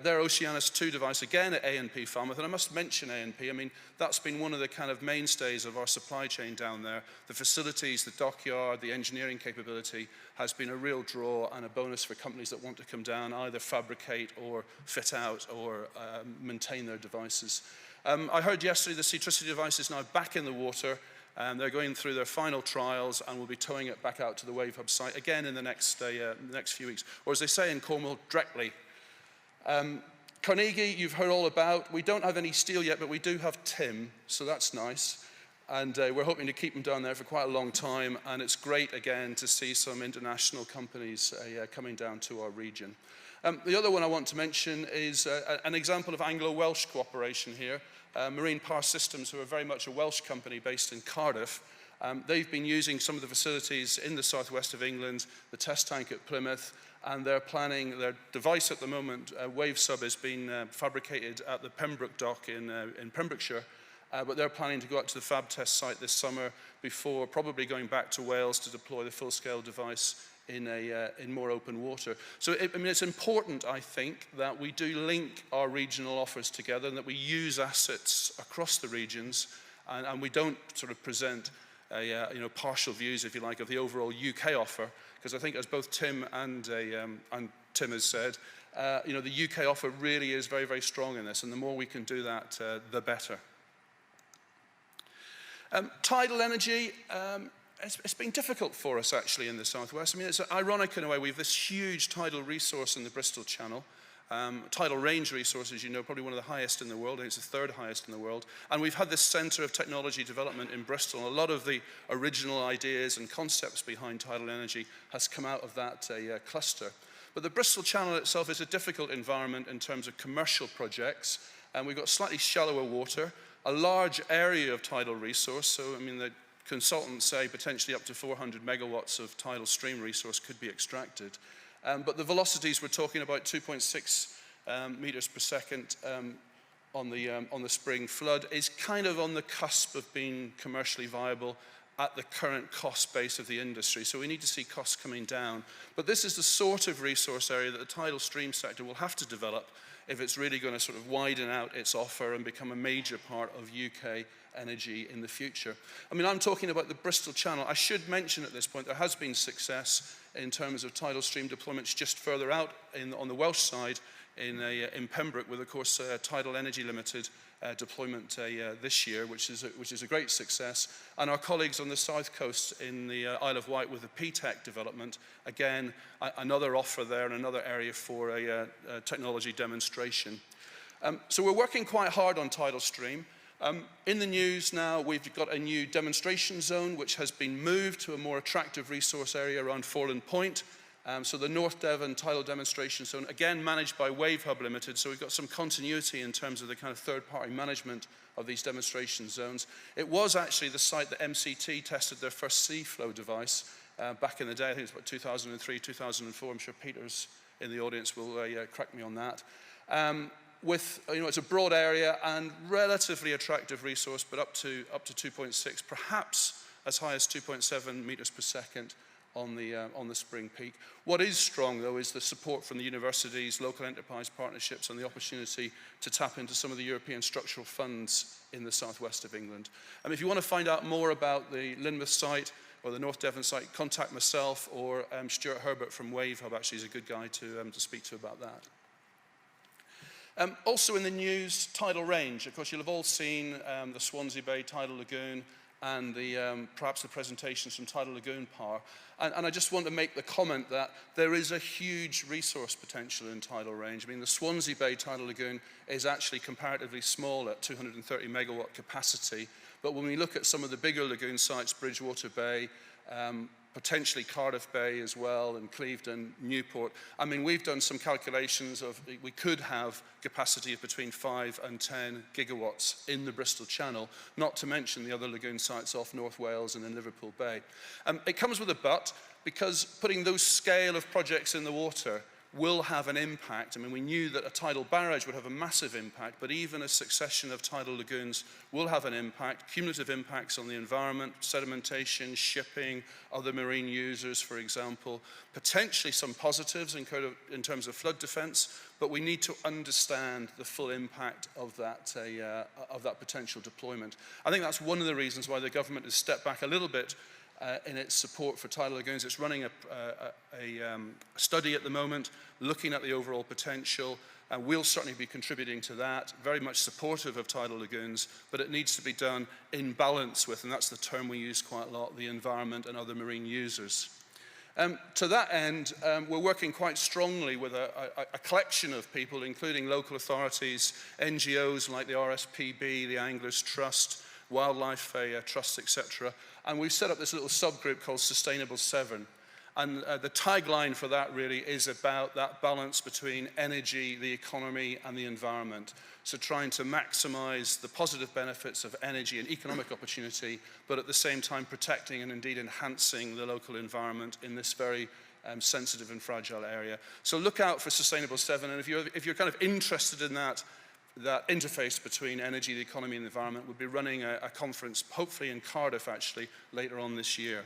Their Oceanus 2 device, again at A&P Falmouth, and I must mention A&P, I mean, that's been one of the kind of mainstays of our supply chain down there. The facilities, the dockyard, the engineering capability has been a real draw and a bonus for companies that want to come down, either fabricate or fit out or maintain their devices. I heard yesterday the Seatricity device is now back in the water. They're going through their final trials and will be towing it back out to the Wave Hub site again in the next few weeks. Or as they say in Cornwall, directly. Carnegie, you've heard all about. We don't have any steel yet, but we do have Tim, so that's nice. And we're hoping to keep them down there for quite a long time. And it's great, again, to see some international companies coming down to our region. The other one I want to mention is an example of Anglo-Welsh cooperation here. Marine Power Systems, who are very much a Welsh company based in Cardiff. They've been using some of the facilities in the southwest of England, the test tank at Plymouth, and they're planning, their device at the moment, Wave Sub, is being fabricated at the Pembroke dock in Pembrokeshire, but they're planning to go out to the fab test site this summer before probably going back to Wales to deploy the full-scale device in more open water. So I mean, it's important, I think, that we do link our regional offers together and that we use assets across the regions, and we don't sort of present partial views, if you like, of the overall UK offer, because I think, as both Tim and Tim has said, the UK offer really is very, very strong in this, and the more we can do that, the better. Tidal energy, it's been difficult for us, actually, in the southwest. I mean, it's ironic in a way. We have this huge tidal resource in the Bristol Channel. Tidal range resource, as you know, probably one of the highest in the world. I think it's the third highest in the world. And we've had this centre of technology development in Bristol. A lot of the original ideas and concepts behind tidal energy has come out of that cluster. But the Bristol Channel itself is a difficult environment in terms of commercial projects. And we've got slightly shallower water, a large area of tidal resource. So, I mean, the consultants say potentially up to 400 megawatts of tidal stream resource could be extracted. But the velocities, we're talking about 2.6 meters per second on the spring flood, is kind of on the cusp of being commercially viable at the current cost base of the industry. So we need to see costs coming down. But this is the sort of resource area that the tidal stream sector will have to develop if it's really going to sort of widen out its offer and become a major part of UK energy in the future. I mean, I'm talking about the Bristol Channel. I should mention at this point there has been success in terms of tidal stream deployments just further out on the Welsh side in Pembroke with, of course, Tidal Energy Limited deployment this year, which is a great success. And our colleagues on the south coast in the Isle of Wight with the PTEC development, again, another offer there and another area for a technology demonstration. So we're working quite hard on tidal stream. In the news now, we've got a new demonstration zone which has been moved to a more attractive resource area around Foreland Point. So the North Devon Tidal Demonstration Zone, again managed by WaveHub Limited, so we've got some continuity in terms of the kind of third-party management of these demonstration zones. It was actually the site that MCT tested their first sea flow device back in the day. I think it was about 2003, 2004. I'm sure Peter's in the audience will correct me on that. It's a broad area and relatively attractive resource, but up to 2.6, perhaps as high as 2.7 meters per second on the spring peak. What is strong, though, is the support from the universities, local enterprise partnerships, and the opportunity to tap into some of the European structural funds in the southwest of England. If you want to find out more about the Lynmouth site or the North Devon site, contact myself or Stuart Herbert from WaveHub. Actually, is a good guy to speak to about that. Also in the news, tidal range. Of course, you'll have all seen the Swansea Bay Tidal Lagoon and perhaps the presentations from Tidal Lagoon Power. And I just want to make the comment that there is a huge resource potential in tidal range. I mean, the Swansea Bay Tidal Lagoon is actually comparatively small at 230 megawatt capacity. But when we look at some of the bigger lagoon sites, Bridgewater Bay, potentially Cardiff Bay as well, and Clevedon, Newport. I mean, we've done some calculations of we could have capacity of between 5 and 10 gigawatts in the Bristol Channel, not to mention the other lagoon sites off North Wales and in Liverpool Bay. It comes with a but, because putting those scale of projects in the water will have an impact. I mean, we knew that a tidal barrage would have a massive impact, but even a succession of tidal lagoons will have an impact, cumulative impacts on the environment, sedimentation, shipping, other marine users, for example, potentially some positives in terms of flood defense, but we need to understand the full impact of that potential deployment. I think that's one of the reasons why the government has stepped back a little bit in its support for tidal lagoons. It's running a study at the moment, looking at the overall potential, and we'll certainly be contributing to that, very much supportive of tidal lagoons, but it needs to be done in balance with, and that's the term we use quite a lot, the environment and other marine users. To that end, we're working quite strongly with a collection of people, including local authorities, NGOs like the RSPB, the Anglers Trust, Wildlife Trusts, etc. And we've set up this little subgroup called Sustainable 7. And the tagline for that really is about that balance between energy, the economy, and the environment. So trying to maximize the positive benefits of energy and economic opportunity, but at the same time protecting and indeed enhancing the local environment in this very sensitive and fragile area. So look out for Sustainable 7, and if you're kind of interested in that interface between energy, the economy, and the environment, we'll be running a conference, hopefully in Cardiff actually, later on this year.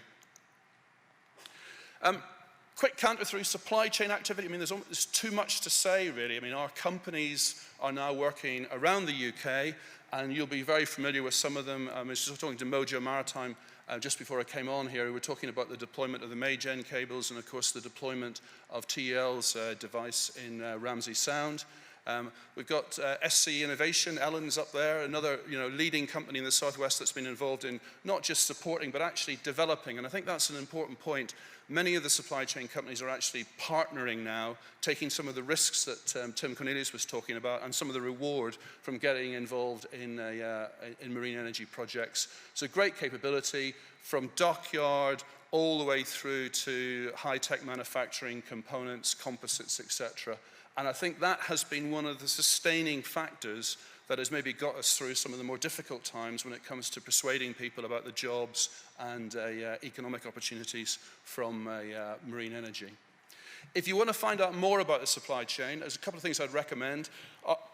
Quick canter through supply chain activity. I mean, there's too much to say, really. I mean, our companies are now working around the UK, and you'll be very familiar with some of them. I was just talking to Mojo Maritime just before I came on here. We were talking about the deployment of the MeyGen cables and, of course, the deployment of TEL's device in Ramsey Sound. We've got SC Innovation, Ellen's up there, another leading company in the Southwest that's been involved in not just supporting, but actually developing. And I think that's an important point. Many of the supply chain companies are actually partnering now, taking some of the risks that Tim Cornelius was talking about and some of the reward from getting involved in marine energy projects. So great capability from dockyard all the way through to high-tech manufacturing, components, composites, etc. And I think that has been one of the sustaining factors that has maybe got us through some of the more difficult times when it comes to persuading people about the jobs and economic opportunities from marine energy. If you want to find out more about the supply chain, there's a couple of things I'd recommend.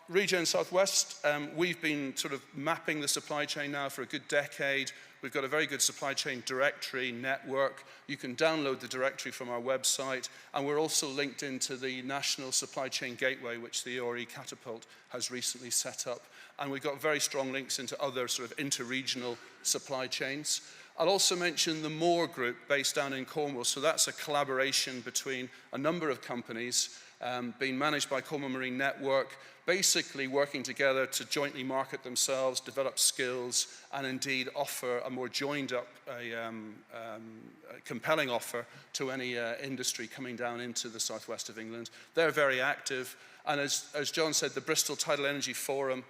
Regen Southwest, we've been sort of mapping the supply chain now for a good decade. We've got a very good supply chain directory network. You can download the directory from our website, and we're also linked into the National Supply Chain Gateway, which the EORE Catapult has recently set up. And we've got very strong links into other sort of inter-regional supply chains. I'll also mention the Moore Group based down in Cornwall. So that's a collaboration between a number of companies being managed by Cornwall Marine Network, basically working together to jointly market themselves, develop skills, and indeed offer a more joined up, compelling offer to any industry coming down into the southwest of England. They're very active. And as John said, the Bristol Tidal Energy Forum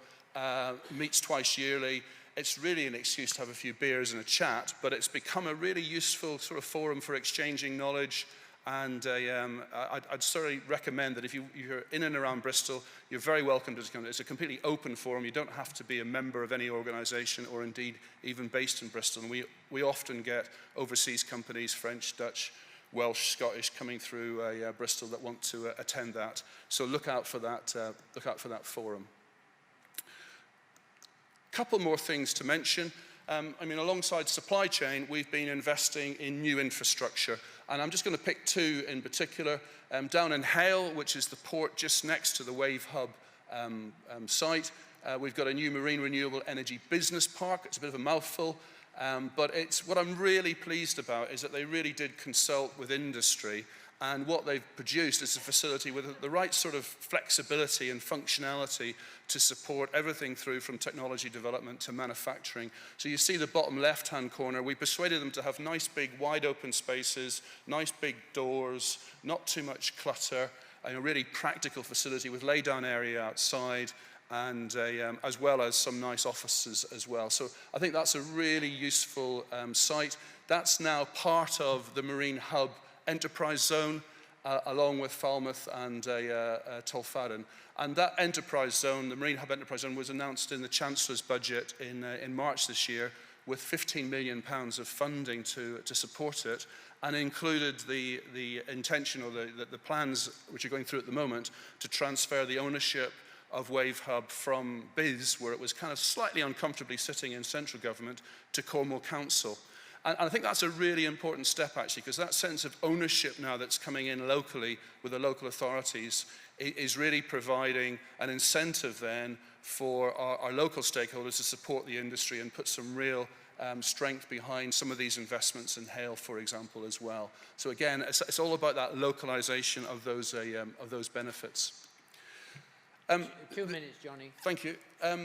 meets twice yearly. It's really an excuse to have a few beers and a chat, but it's become a really useful sort of forum for exchanging knowledge. And I'd certainly recommend that if you're in and around Bristol, you're very welcome to come. It's a completely open forum. You don't have to be a member of any organization or indeed even based in Bristol. And we often get overseas companies, French, Dutch, Welsh, Scottish, coming through Bristol that want to attend that. So look out for that forum. Couple more things to mention. I mean, alongside supply chain, we've been investing in new infrastructure. And I'm just going to pick two in particular. Down in Hale, which is the port just next to the Wave Hub site, we've got a new marine renewable energy business park. It's a bit of a mouthful, but what I'm really pleased about is that they really did consult with industry. And what they've produced is a facility with the right sort of flexibility and functionality to support everything through from technology development to manufacturing. So you see the bottom left-hand corner, we persuaded them to have nice big wide open spaces, nice big doors, not too much clutter, a really practical facility with lay-down area outside, and as well as some nice offices as well. So I think that's a really useful site. That's now part of the Marine Hub Enterprise Zone, along with Falmouth and Tolfaden. And that enterprise zone, the Marine Hub Enterprise Zone, was announced in the Chancellor's budget in March this year with £15 million of funding to support it, and included the intention or the plans which are going through at the moment to transfer the ownership of Wave Hub from BIS, where it was kind of slightly uncomfortably sitting in central government, to Cornwall Council. And I think that's a really important step, actually, because that sense of ownership now that's coming in locally with the local authorities is really providing an incentive then for our local stakeholders to support the industry and put some real strength behind some of these investments in Hale, for example, as well. So again, it's all about that localization of those benefits. 2 minutes, Johnny. Thank you.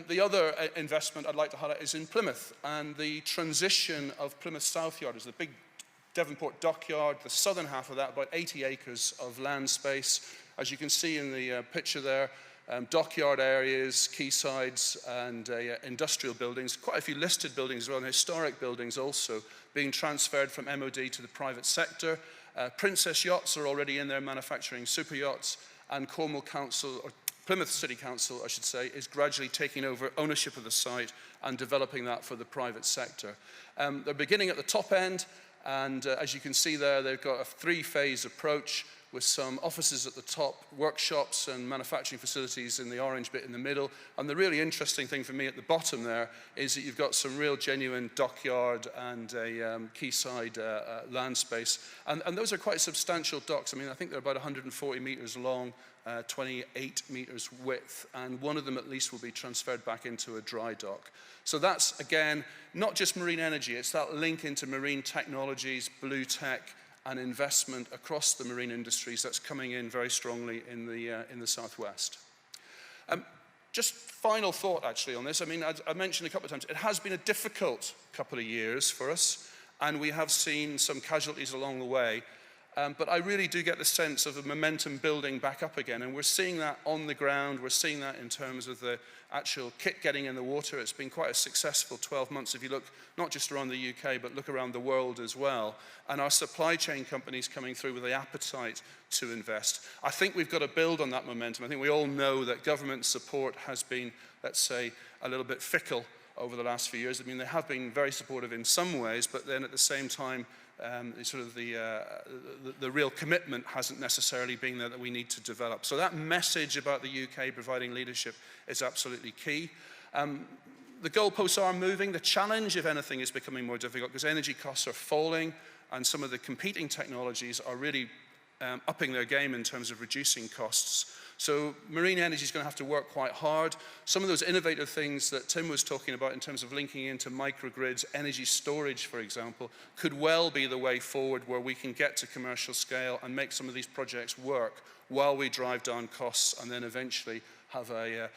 The other investment I'd like to highlight is in Plymouth, and the transition of Plymouth South Yard is the big Devonport dockyard, the southern half of that, about 80 acres of land space. As you can see in the picture there, dockyard areas, quaysides, and industrial buildings, quite a few listed buildings as well, and historic buildings also, being transferred from MOD to the private sector. Princess Yachts are already in there manufacturing super yachts, and Cornwall Council, or Plymouth City Council, I should say, is gradually taking over ownership of the site and developing that for the private sector. They're beginning at the top end, and as you can see there, they've got a three-phase approach with some offices at the top, workshops and manufacturing facilities in the orange bit in the middle. And the really interesting thing for me at the bottom there is that you've got some real genuine dockyard and a quayside land space. And those are quite substantial docks. I mean, I think they're about 140 meters long, 28 meters width, and one of them at least will be transferred back into a dry dock. So that's, again, not just marine energy, it's that link into marine technologies, blue tech, and investment across the marine industries that's coming in very strongly in the southwest. Just final thought, actually, on this. I mean, I mentioned a couple of times, it has been a difficult couple of years for us, and we have seen some casualties along the way. But I really do get the sense of a momentum building back up again, and we're seeing that on the ground. We're seeing that in terms of the actual kit getting in the water. It's been quite a successful 12 months if you look not just around the UK, but look around the world as well. And our supply chain companies coming through with the appetite to invest. I think we've got to build on that momentum. I think we all know that government support has been, let's say, a little bit fickle over the last few years. I mean, they have been very supportive in some ways, but then at the same time, the real commitment hasn't necessarily been there that we need to develop. So that message about the UK providing leadership is absolutely key. The goalposts are moving. The challenge, if anything, is becoming more difficult because energy costs are falling and some of the competing technologies are really upping their game in terms of reducing costs. So marine energy is going to have to work quite hard. Some of those innovative things that Tim was talking about in terms of linking into microgrids, energy storage, for example, could well be the way forward where we can get to commercial scale and make some of these projects work while we drive down costs and then eventually have a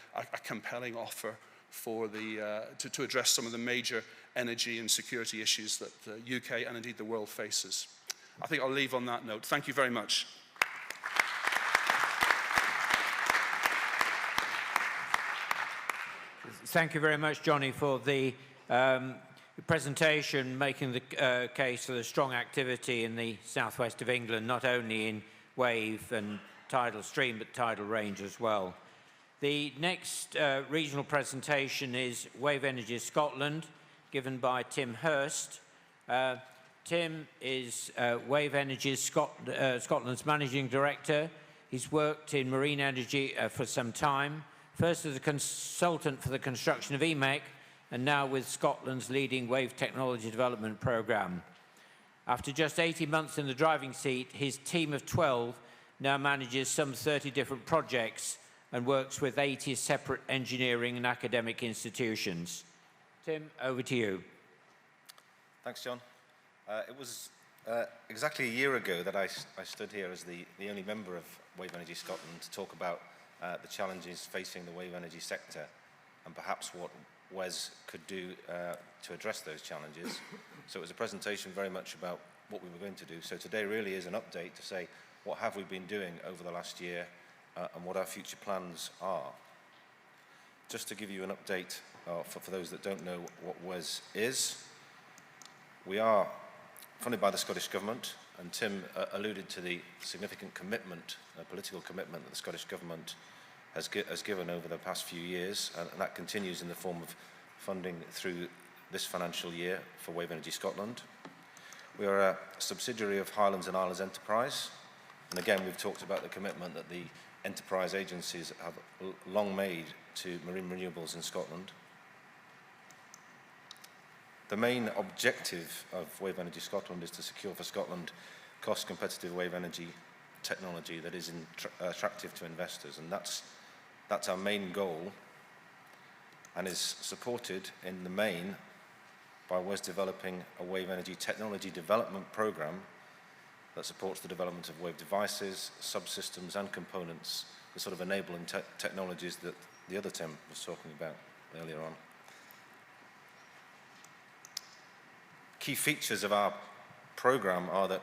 compelling offer for to address some of the major energy and security issues that the UK and indeed the world faces. I think I'll leave on that note. Thank you very much. Thank you very much, Johnny, for the presentation, making the case for the strong activity in the southwest of England, not only in wave and tidal stream, but tidal range as well. The next regional presentation is Wave Energy Scotland, given by Tim Hurst. Tim is Wave Energy Scotland's Managing Director. He's worked in marine energy for some time, first as a consultant for the construction of EMEC, and now with Scotland's leading wave technology development programme. After just 18 months in the driving seat, his team of 12 now manages some 30 different projects and works with 80 separate engineering and academic institutions. Tim, over to you. Thanks, John. It was exactly a year ago that I stood here as the only member of Wave Energy Scotland to talk about the challenges facing the wave energy sector and perhaps what WES could do to address those challenges. So it was a presentation very much about what we were going to do. So today really is an update to say what have we been doing over the last year and what our future plans are. Just to give you an update for those that don't know what WES is, we are funded by the Scottish Government, and Tim alluded to the significant commitment, political commitment that the Scottish Government has given over the past few years, and that continues in the form of funding through this financial year for Wave Energy Scotland. We are a subsidiary of Highlands and Islands Enterprise, and again we've talked about the commitment that the enterprise agencies have long made to marine renewables in Scotland. The main objective of Wave Energy Scotland is to secure for Scotland cost-competitive wave energy technology that is attractive to investors, and that's our main goal, and is supported in the main by WES developing a wave energy technology development program that supports the development of wave devices, subsystems and components, the sort of enabling technologies that the other Tim was talking about earlier on. Key features of our program are that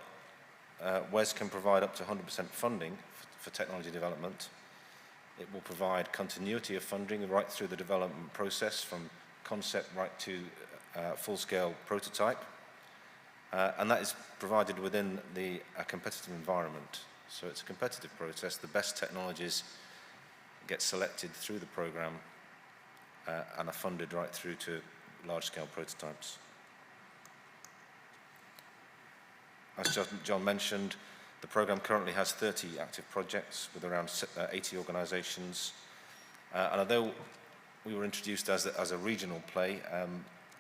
WES can provide up to 100% funding for technology development. It will provide continuity of funding right through the development process, from concept right to full-scale prototype. And that is provided within a competitive environment. So it's a competitive process. The best technologies get selected through the program and are funded right through to large-scale prototypes. As John mentioned, the program currently has 30 active projects with around 80 organisations. And although we were introduced as a regional play,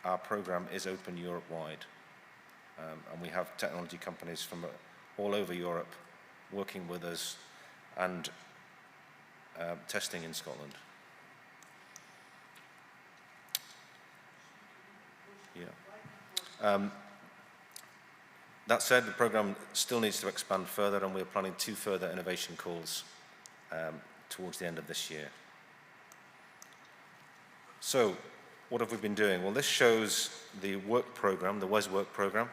our program is open Europe-wide. And we have technology companies from all over Europe working with us and testing in Scotland. Yeah. That said, the programme still needs to expand further, and we're planning 2 further innovation calls towards the end of this year. So, what have we been doing? Well, this shows the work programme, the WES work programme.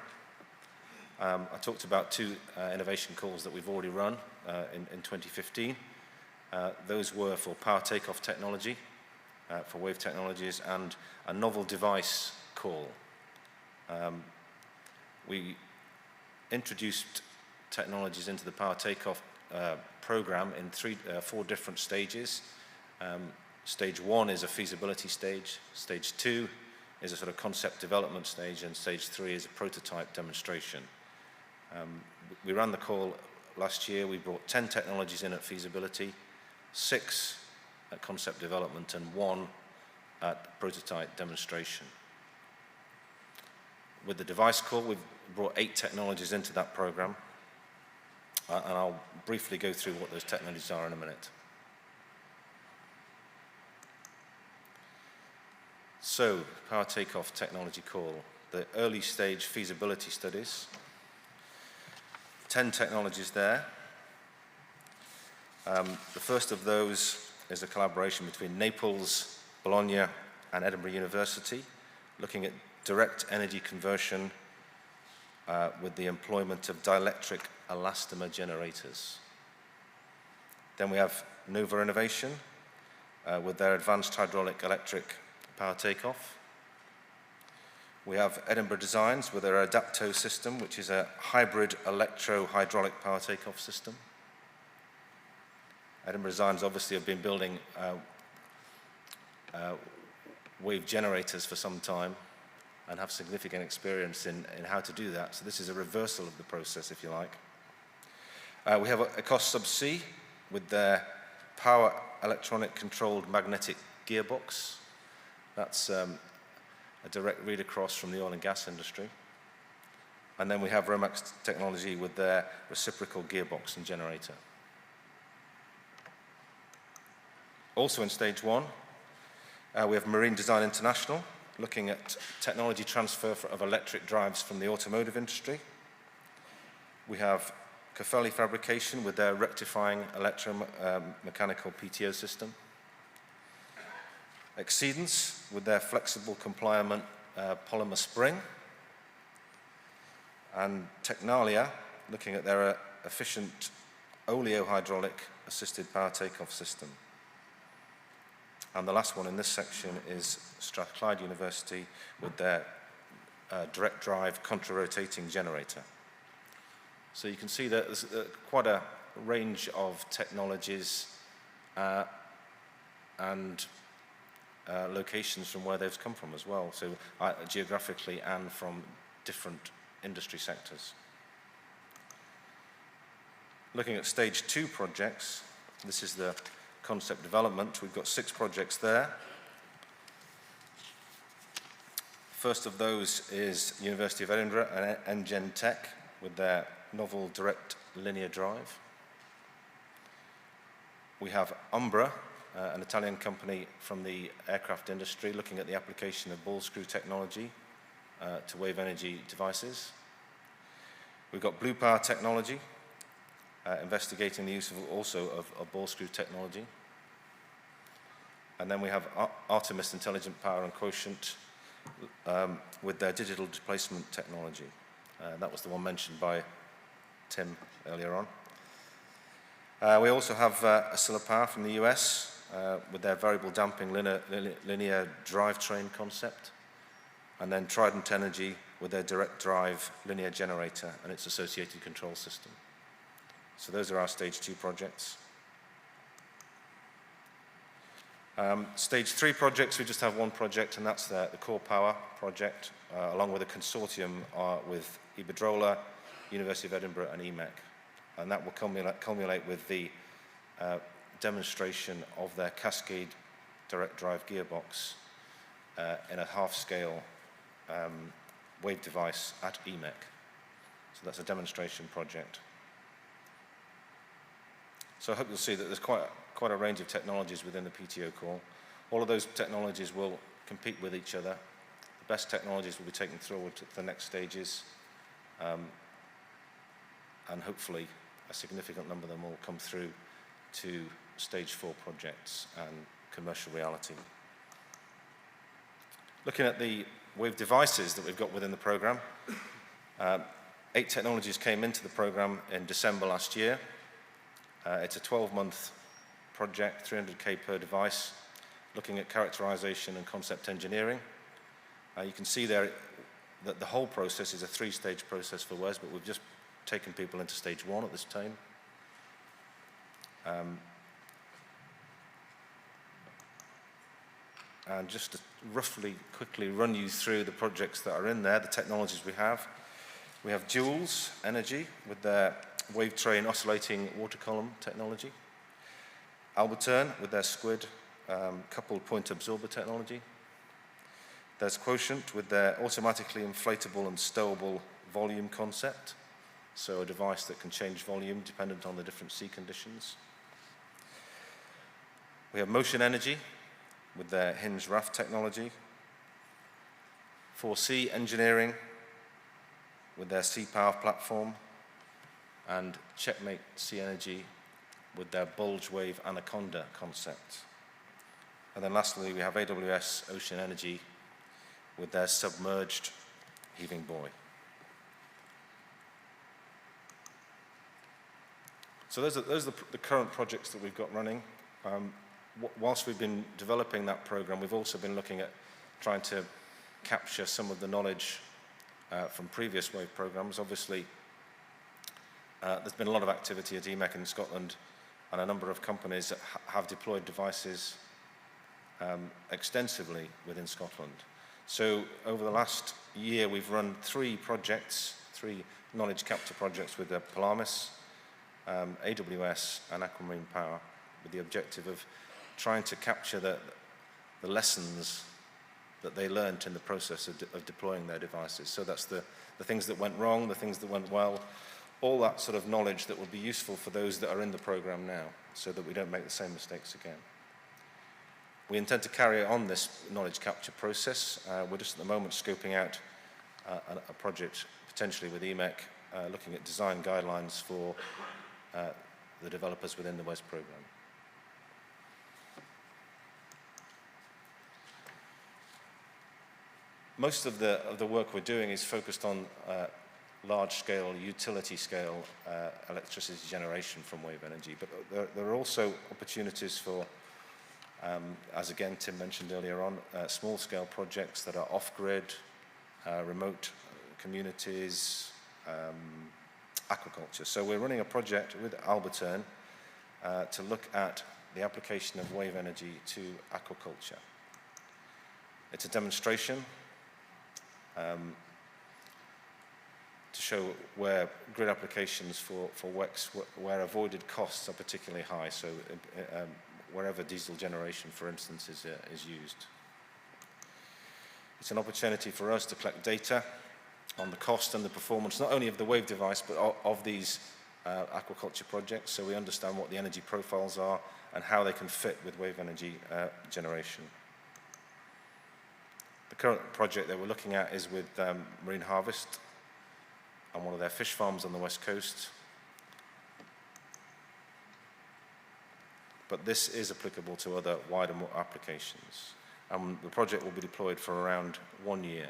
I talked about 2 innovation calls that we've already run in 2015. Those were for power takeoff technology, for wave technologies, and a novel device call. We introduced technologies into the power takeoff program in 4 different stages. Stage 1 is a feasibility stage, stage 2 is a sort of concept development stage, and stage 3 is a prototype demonstration. We ran the call last year. We brought 10 technologies in at feasibility, 6 at concept development, and 1 at prototype demonstration. With the device call, we've brought 8 technologies into that program, and I'll briefly go through what those technologies are in a minute. So, power takeoff technology call, the early stage feasibility studies, 10 technologies there. The first of those is a collaboration between Naples, Bologna, and Edinburgh University, looking at direct energy conversion with the employment of dielectric elastomer generators. Then we have Nova Innovation with their advanced hydraulic electric power takeoff. We have Edinburgh Designs with their Adapto system, which is a hybrid electro-hydraulic power takeoff system. Edinburgh Designs obviously have been building wave generators for some time and have significant experience in how to do that. So this is a reversal of the process, if you like. We have EcoSubsea with their power electronic controlled magnetic gearbox. That's a direct read across from the oil and gas industry. And then we have Romax Technology with their reciprocal gearbox and generator. Also in stage one, we have Marine Design International, looking at technology transfer of electric drives from the automotive industry. We have Cafelli Fabrication with their rectifying electromechanical PTO system. Exceedance with their flexible compliant polymer spring. And Technalia, looking at their efficient oleohydraulic assisted power takeoff system. And the last one in this section is Strathclyde University with their direct drive contra-rotating generator. So you can see that there's quite a range of technologies and locations from where they've come from as well, so geographically and from different industry sectors. Looking at stage 2 projects, this is the concept development. We've got 6 projects there. First of those is University of Edinburgh and MeyGen Tech with their novel direct linear drive. We have Umbra, an Italian company from the aircraft industry, looking at the application of ball screw technology to wave energy devices. We've got Blue Power Technology, investigating the use of ball screw technology. And then we have Artemis Intelligent Power and Quotient with their digital displacement technology. That was the one mentioned by Tim earlier on. We also have Acilla Power from the US with their variable damping linear drivetrain concept. And then Trident Energy with their direct drive linear generator and its associated control system. So those are our stage 2 projects. Stage 3 projects, we just have one project, and that's the Core Power project, along with a consortium with Iberdrola, University of Edinburgh, and EMEC. And that will culminate with the demonstration of their Cascade direct drive gearbox in a half-scale wave device at EMEC. So that's a demonstration project. So I hope you'll see that there's quite a range of technologies within the PTO core. All of those technologies will compete with each other. The best technologies will be taken forward to the next stages, and hopefully a significant number of them will come through to stage 4 projects and commercial reality. Looking at the wave devices that we've got within the program, 8 technologies came into the program in December last year. It's a 12-month project, 300K per device, looking at characterization and concept engineering. You can see there that the whole process is a 3-stage process for WES, but we've just taken people into stage 1 at this time. And just to roughly, quickly run you through the projects that are in there, the technologies we have. We have Joules Energy with their wave train oscillating water column technology. Albertern with their squid coupled point absorber technology. There's Quotient with their automatically inflatable and stowable volume concept. So a device that can change volume dependent on the different sea conditions. We have Motion Energy with their hinge raft technology. 4C Engineering with their C-Power platform, and Checkmate Sea Energy with their bulge wave anaconda concept. And then lastly, we have AWS Ocean Energy with their submerged heaving buoy. So those are the current projects that we've got running. Whilst we've been developing that program, we've also been looking at trying to capture some of the knowledge from previous wave programs. Obviously, there's been a lot of activity at EMEC in Scotland, and a number of companies that have deployed devices extensively within Scotland. So over the last year, we've run 3 projects, 3 knowledge capture projects with the Polaris, AWS and Aquamarine Power, with the objective of trying to capture the lessons that they learnt in the process of deploying their devices. So that's the things that went wrong, the things that went well, all that sort of knowledge that will be useful for those that are in the program now, so that we don't make the same mistakes again. We intend to carry on this knowledge capture process. We're just at the moment scoping out a project potentially with EMEC, looking at design guidelines for the developers within the WES program. Most of the work we're doing is focused on large-scale, utility-scale electricity generation from wave energy, but there are also opportunities for, as again Tim mentioned earlier on, small-scale projects that are off-grid, remote communities, aquaculture. So we're running a project with Albertern to look at the application of wave energy to aquaculture. It's a demonstration to show where grid applications for WECs, where avoided costs are particularly high, so wherever diesel generation, for instance, is used. It's an opportunity for us to collect data on the cost and the performance, not only of the wave device, but of these aquaculture projects, so we understand what the energy profiles are and how they can fit with wave energy generation. The current project that we're looking at is with Marine Harvest on one of their fish farms on the west coast. But this is applicable to other wider applications. The project will be deployed for around 1 year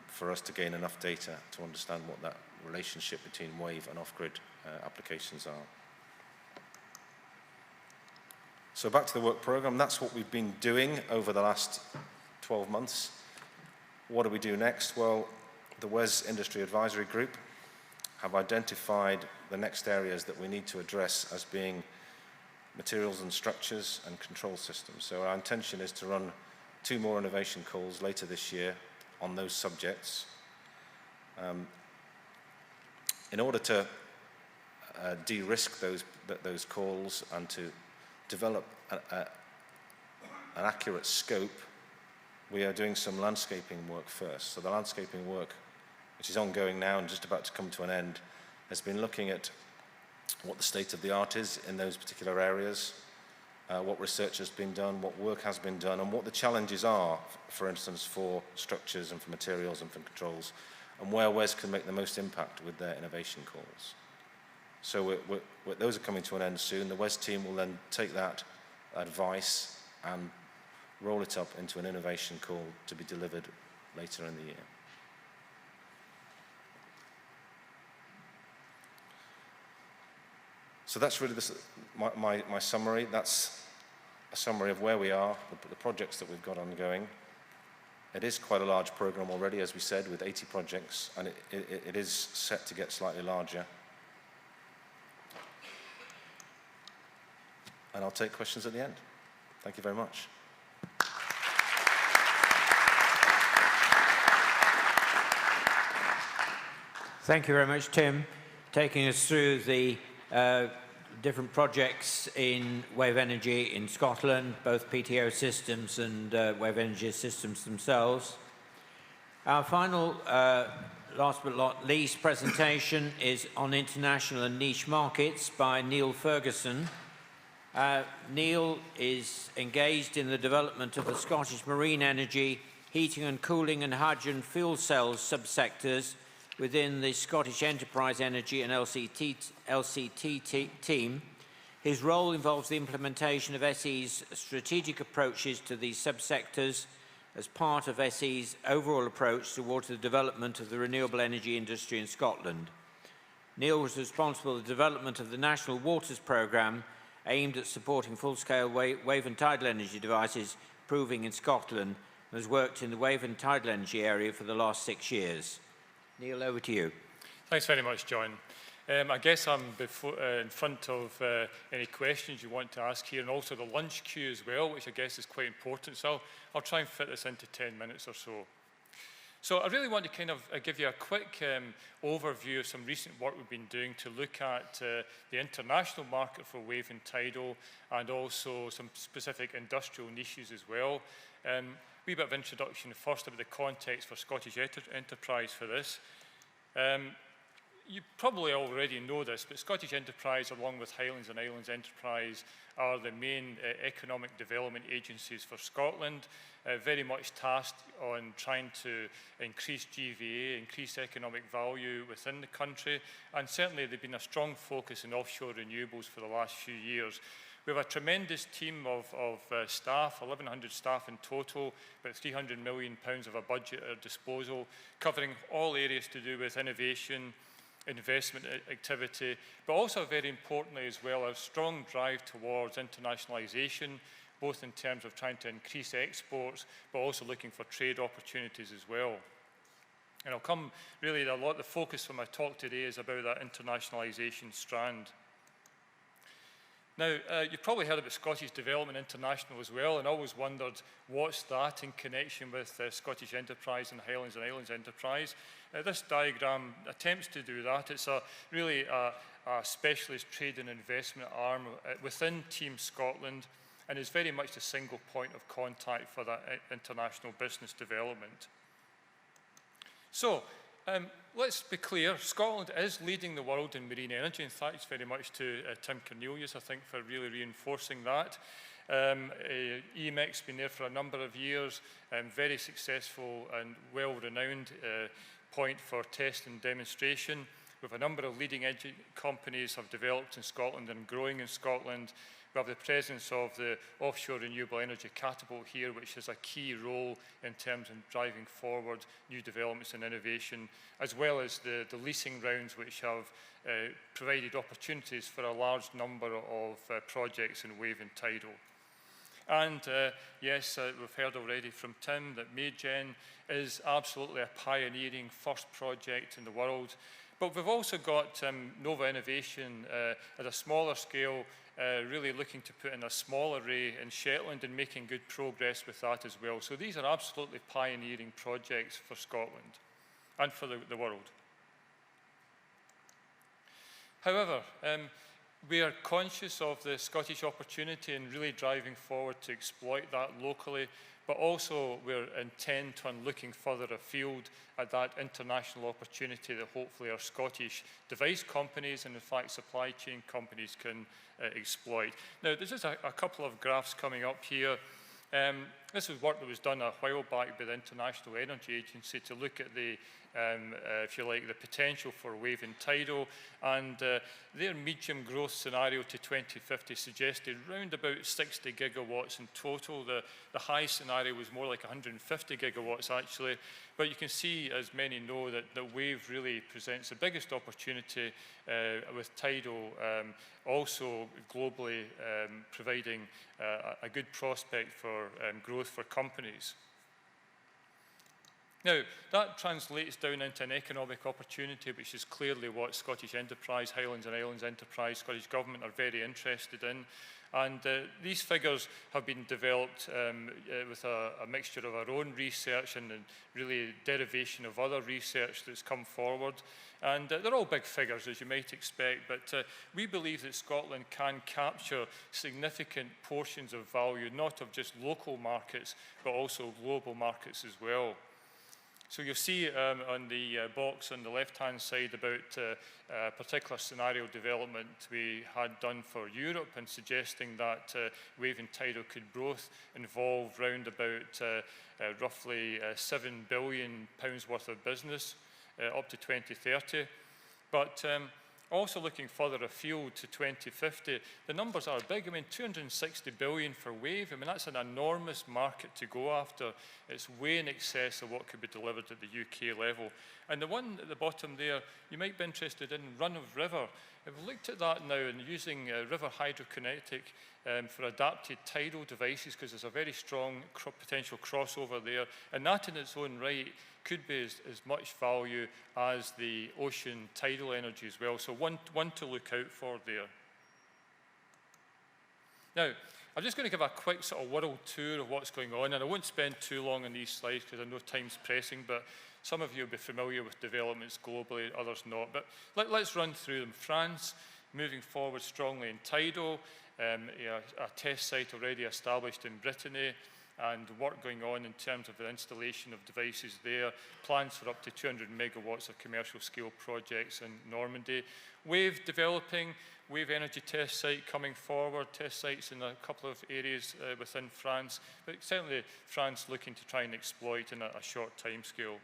for us to gain enough data to understand what that relationship between wave and off-grid applications are. So back to the work program, that's what we've been doing over the last 12 months. What do we do next? Well, the WES Industry Advisory Group have identified the next areas that we need to address as being materials and structures and control systems. So our intention is to run 2 more innovation calls later this year on those subjects. In order to de-risk those calls and to develop an accurate scope, we are doing some landscaping work first. So the landscaping work, which is ongoing now and just about to come to an end, has been looking at what the state of the art is in those particular areas, what research has been done, what work has been done, and what the challenges are, for instance, for structures and for materials and for controls, and where WES can make the most impact with their innovation calls. So those are coming to an end soon. The WES team will then take that advice and roll it up into an innovation call to be delivered later in the year. So that's really my summary. That's a summary of where we are, the projects that we've got ongoing. It is quite a large program already, as we said, with 80 projects, and it is set to get slightly larger. And I'll take questions at the end. Thank you very much. Thank you very much, Tim, taking us through the different projects in wave energy in Scotland, both PTO systems and wave energy systems themselves. Our final, last but not least, presentation is on international and niche markets by Neil Ferguson. Neil is engaged in the development of the Scottish marine energy heating and cooling and hydrogen fuel cells subsectors within the Scottish Enterprise Energy and LCT team. His role involves the implementation of SE's strategic approaches to these subsectors as part of SE's overall approach towards the development of the renewable energy industry in Scotland. Neil was responsible for the development of the National Waters Programme aimed at supporting full-scale wave and tidal energy devices proving in Scotland, and has worked in the wave and tidal energy area for the last 6 years. Neil, over to you. Thanks very much, John. I guess I'm in front of any questions you want to ask here, and also the lunch queue as well, which I guess is quite important. So I'll try and fit this into 10 minutes or so. So I really want to kind of give you a quick overview of some recent work we've been doing to look at the international market for wave and tidal, and also some specific industrial niches as well. Wee bit of introduction first about the context for Scottish Enterprise for this. You probably already know this, but Scottish Enterprise, along with Highlands and Islands Enterprise, are the main economic development agencies for Scotland, very much tasked on trying to increase GVA, increase economic value within the country, and certainly they've been a strong focus in offshore renewables for the last few years. We have a tremendous team of staff, 1,100 staff in total, about £300 million of a budget at our disposal, covering all areas to do with innovation, investment activity, but also very importantly as well, a strong drive towards internationalisation, both in terms of trying to increase exports, but also looking for trade opportunities as well. And I'll come really, a lot of the focus for my talk today is about that internationalisation strand. Now, you've probably heard about Scottish Development International as well, and always wondered what's that in connection with Scottish Enterprise and Highlands and Islands Enterprise. This diagram attempts to do that. It's really a specialist trade and investment arm within Team Scotland, and is very much the single point of contact for that international business development. So, let's be clear, Scotland is leading the world in marine energy. In fact, it's very much to Tim Cornelius, I think, for really reinforcing that. EMEC's been there for a number of years, very successful and well-renowned point for test and demonstration. We have a number of leading edge companies have developed in Scotland and growing in Scotland. We have the presence of the offshore renewable energy catapult here, which has a key role in terms of driving forward new developments and innovation, as well as the leasing rounds, which have provided opportunities for a large number of projects in wave and tidal. And yes, we've heard already from Tim that MeyGen is absolutely a pioneering first project in the world. But we've also got Nova Innovation at a smaller scale, really looking to put in a small array in Shetland and making good progress with that as well. So these are absolutely pioneering projects for Scotland and for the world. However, we are conscious of the Scottish opportunity and really driving forward to exploit that locally, but also we're intent on looking further afield at that international opportunity that hopefully our Scottish device companies and in fact supply chain companies can exploit. Now, there's just a couple of graphs coming up here. This is work that was done a while back by the International Energy Agency to look at the, if you like, the potential for wave and tidal, and their medium growth scenario to 2050 suggested around about 60 gigawatts in total. The high scenario was more like 150 gigawatts actually, but you can see, as many know, that the wave really presents the biggest opportunity with tidal also globally providing a good prospect for growth for companies. Now, that translates down into an economic opportunity, which is clearly what Scottish Enterprise, Highlands and Islands Enterprise, Scottish Government are very interested in. And these figures have been developed with a mixture of our own research and really derivation of other research that's come forward. And they're all big figures, as you might expect, but we believe that Scotland can capture significant portions of value, not of just local markets, but also global markets as well. So you'll see on the box on the left-hand side about a particular scenario development we had done for Europe, and suggesting that wave and tidal could both involve round about roughly £7 billion worth of business up to 2030. But also looking further afield to 2050, the numbers are big. I mean, 260 billion for wave. I mean, that's an enormous market to go after. It's way in excess of what could be delivered at the UK level. And the one at the bottom there, you might be interested in run-of-river. We've looked at that now and using river hydrokinetic for adapted tidal devices, because there's a very strong potential crossover there. And that in its own right could be as much value as the ocean tidal energy as well. So one to look out for there. Now, I'm just going to give a quick sort of world tour of what's going on, and I won't spend too long on these slides because I know time's pressing, but some of you will be familiar with developments globally, others not. But let's run through them. France, moving forward strongly in tidal, a test site already established in Brittany, and work going on in terms of the installation of devices there, plans for up to 200 megawatts of commercial scale projects in Normandy. Wave developing, wave energy test site coming forward, test sites in a couple of areas within France, but certainly France looking to try and exploit in a short time scale.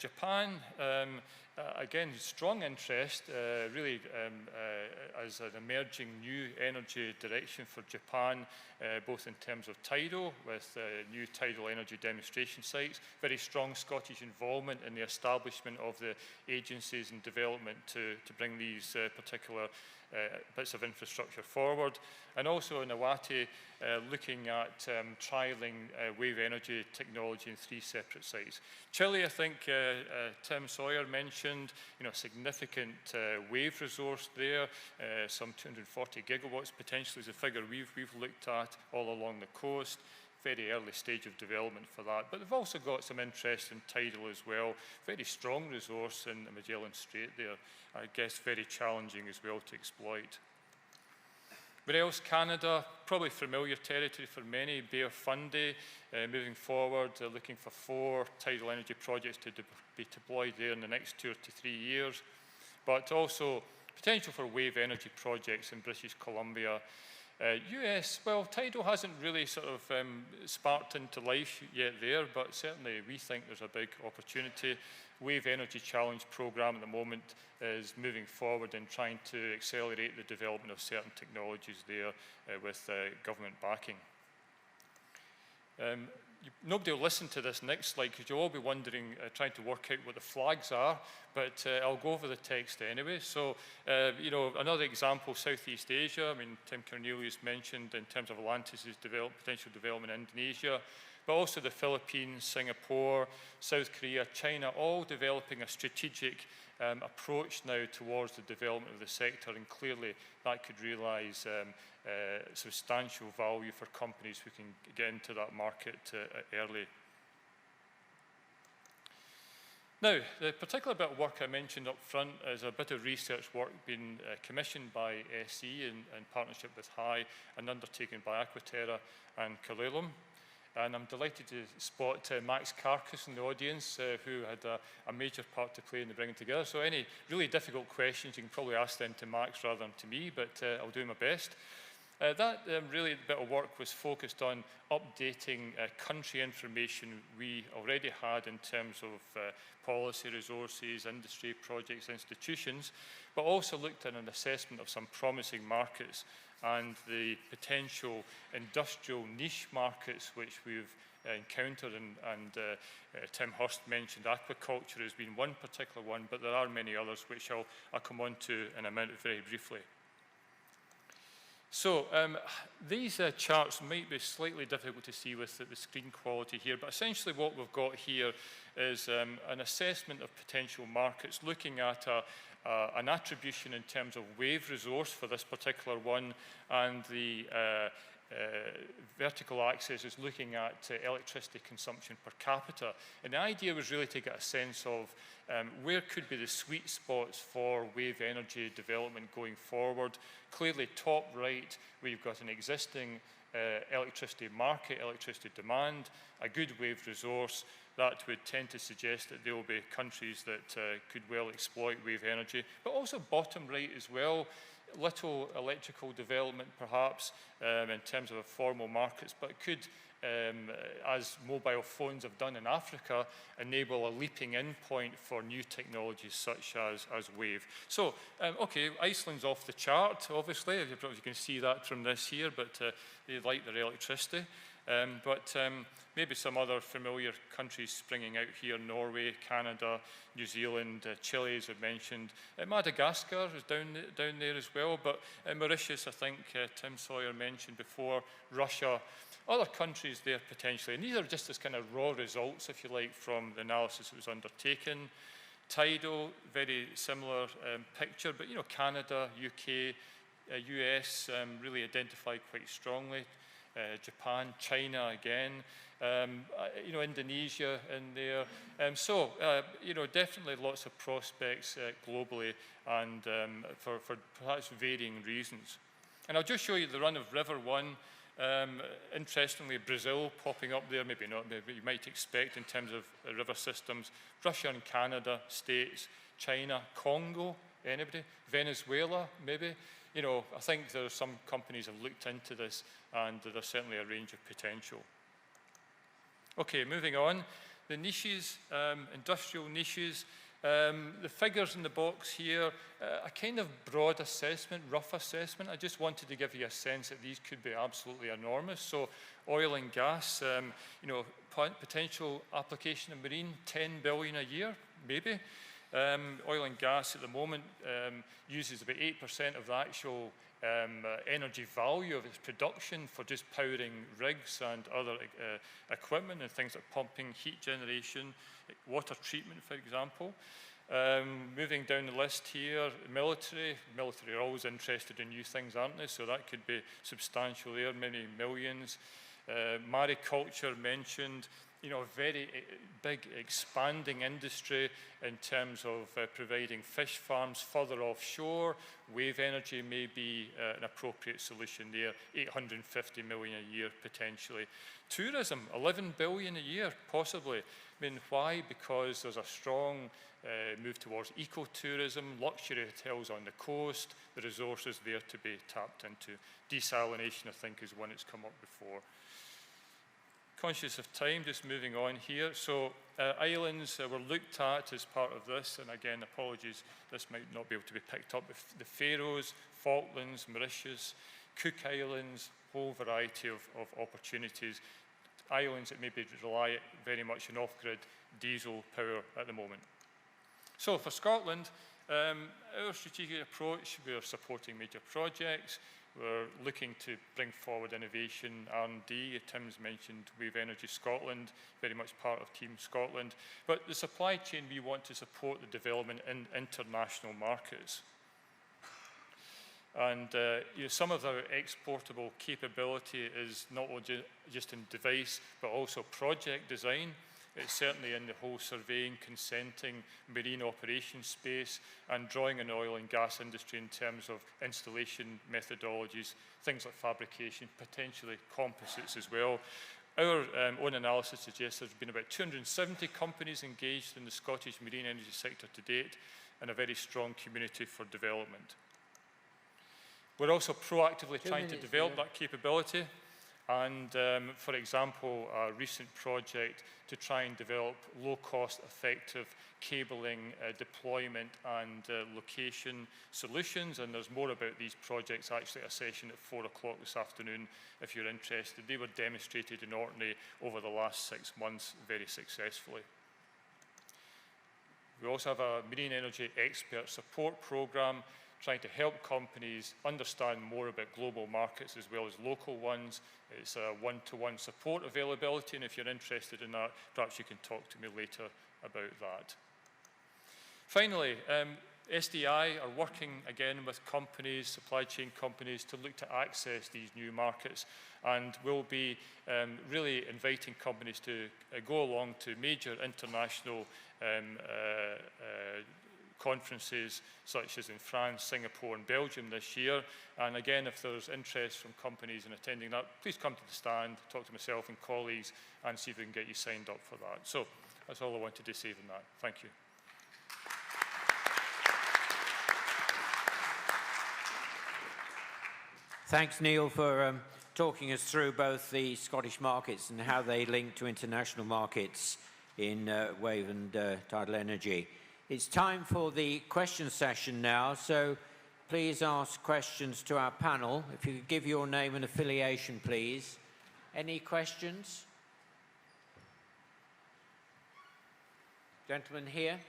Japan, again, strong interest, really as an emerging new energy direction for Japan, both in terms of tidal, with new tidal energy demonstration sites, very strong Scottish involvement in the establishment of the agencies and development to bring these particular bits of infrastructure forward. And also in Iwate, looking at trialling wave energy technology in 3 separate sites. Chile, I think Tim Sawyer mentioned, significant wave resource there, some 240 gigawatts potentially is a figure we've looked at all along the coast. Very early stage of development for that. But they've also got some interest in tidal as well. Very strong resource in the Magellan Strait there. I guess very challenging as well to exploit. Where else? Canada, probably familiar territory for many. Bay of Fundy, moving forward, looking for 4 tidal energy projects to be deployed there in the next 2 to 3 years. But also potential for wave energy projects in British Columbia. US, well, tidal hasn't really sort of sparked into life yet there, but certainly we think there's a big opportunity. Wave Energy Challenge program at the moment is moving forward and trying to accelerate the development of certain technologies there with government backing. Nobody will listen to this next slide because you'll all be wondering, trying to work out what the flags are, but I'll go over the text anyway. So, another example, Southeast Asia. I mean, Tim Cornelius mentioned in terms of Atlantis' potential development in Indonesia, but also the Philippines, Singapore, South Korea, China, all developing a strategic approach now towards the development of the sector, and clearly that could realise substantial value for companies who can get into that market early. Now, the particular bit of work I mentioned up front is a bit of research work being commissioned by SE in partnership with HI and undertaken by Aquaterra and Calilum. And I'm delighted to spot Max Carcass in the audience, who had a major part to play in the bringing together. So any really difficult questions, you can probably ask them to Max rather than to me, but I'll do my best. That really bit of work was focused on updating country information we already had in terms of policy, resources, industry, projects, institutions, but also looked at an assessment of some promising markets and the potential industrial niche markets which we've encountered, and Tim Hurst mentioned aquaculture has been one particular one, but there are many others which I'll come on to in a minute very briefly. So these charts might be slightly difficult to see with the screen quality here, but essentially what we've got here is an assessment of potential markets, looking at an attribution in terms of wave resource for this particular one, and the vertical axis is looking at electricity consumption per capita. And the idea was really to get a sense of where could be the sweet spots for wave energy development going forward. Clearly, top right, we've got an existing electricity market, electricity demand, a good wave resource, that would tend to suggest that there will be countries that could well exploit wave energy, but also bottom right as well. Little electrical development perhaps in terms of formal markets, but could, as mobile phones have done in Africa, enable a leaping in point for new technologies such as wave. So, okay, Iceland's off the chart, obviously. You can see that from this here, but they like their electricity. Maybe some other familiar countries springing out here: Norway, Canada, New Zealand, Chile, as I mentioned. Madagascar is down there as well, but Mauritius, I think Tim Sawyer mentioned before, Russia, other countries there potentially. And these are just as kind of raw results, if you like, from the analysis that was undertaken. Tidal, very similar picture, but Canada, UK, US really identified quite strongly. Japan, China again, Indonesia in there. Definitely lots of prospects globally, and for perhaps varying reasons. And I'll just show you the run of River One. Interestingly, Brazil popping up there, maybe not, but you might expect in terms of river systems. Russia and Canada, States, China, Congo, anybody? Venezuela, maybe? I think there are some companies have looked into this, and there's certainly a range of potential. Okay, moving on. The niches, industrial niches. The figures in the box here, a kind of broad assessment, rough assessment. I just wanted to give you a sense that these could be absolutely enormous. So oil and gas, potential application of marine, 10 billion a year, maybe. Oil and gas at the moment uses about 8% of the actual energy value of its production for just powering rigs and other equipment and things like pumping, heat generation, water treatment, for example. Moving down the list here, military. Military are always interested in new things, aren't they? So that could be substantial there, many millions. Mariculture mentioned. A very big expanding industry in terms of providing fish farms further offshore. Wave energy may be an appropriate solution there, 850 million a year potentially. Tourism, 11 billion a year possibly. Why? Because there's a strong move towards ecotourism, luxury hotels on the coast, the resources there to be tapped into. Desalination, I think, is one that's come up before. Conscious of time, just moving on here. So islands were looked at as part of this, and again, apologies, this might not be able to be picked up. The Faroes, Falklands, Mauritius, Cook Islands, whole variety of opportunities. Islands that maybe rely very much on off-grid diesel power at the moment. So for Scotland, our strategic approach, we are supporting major projects. We're looking to bring forward innovation, R&D. Tim's mentioned Wave Energy Scotland, very much part of Team Scotland. But the supply chain, we want to support the development in international markets. And some of our exportable capability is not only just in device, but also project design. It's certainly in the whole surveying, consenting, marine operations space, and drawing on the oil and gas industry in terms of installation methodologies, things like fabrication, potentially composites as well. Our own analysis suggests there's been about 270 companies engaged in the Scottish marine energy sector to date, and a very strong community for development. We're also proactively trying to develop that capability. And for example, a recent project to try and develop low-cost, effective cabling deployment and location solutions. And there's more about these projects, actually a session at 4 o'clock this afternoon if you're interested. They were demonstrated in Orkney over the last 6 months very successfully. We also have a marine energy expert support program trying to help companies understand more about global markets as well as local ones. It's a one-to-one support availability, and if you're interested in that, perhaps you can talk to me later about that. Finally, SDI are working again with companies, supply chain companies, to look to access these new markets, and we'll be really inviting companies to go along to major international conferences such as in France, Singapore and Belgium this year. And again, if there's interest from companies in attending that, please come to the stand, talk to myself and colleagues, and see if we can get you signed up for that. So that's all I wanted to say on that. Thank you. Thanks, Neil, for talking us through both the Scottish markets and how they link to international markets in wave and tidal energy. It's time for the question session now, so please ask questions to our panel. If you could give your name and affiliation, please. Any questions? Gentleman here.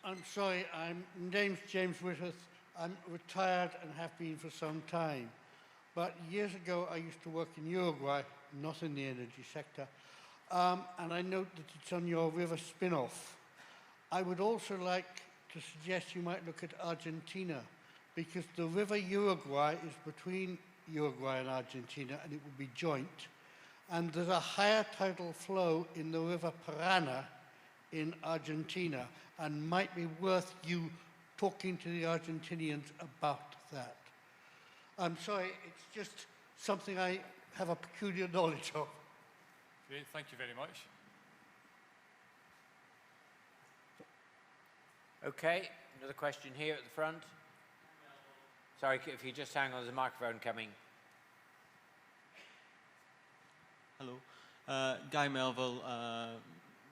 I'm sorry, my name's James Whitworth. I'm retired and have been for some time. But years ago, I used to work in Uruguay, not in the energy sector, and I note that it's on your river spin-off. I would also like to suggest you might look at Argentina, because the river Uruguay is between Uruguay and Argentina, and it would be joint. And there's a higher tidal flow in the river Parana in Argentina, and might be worth you talking to the Argentinians about that. I'm sorry, it's just something I have a peculiar knowledge of. Great, thank you very much. Okay, another question here at the front. Sorry, if you just hang on, there's a microphone coming. Hello, Guy Melville,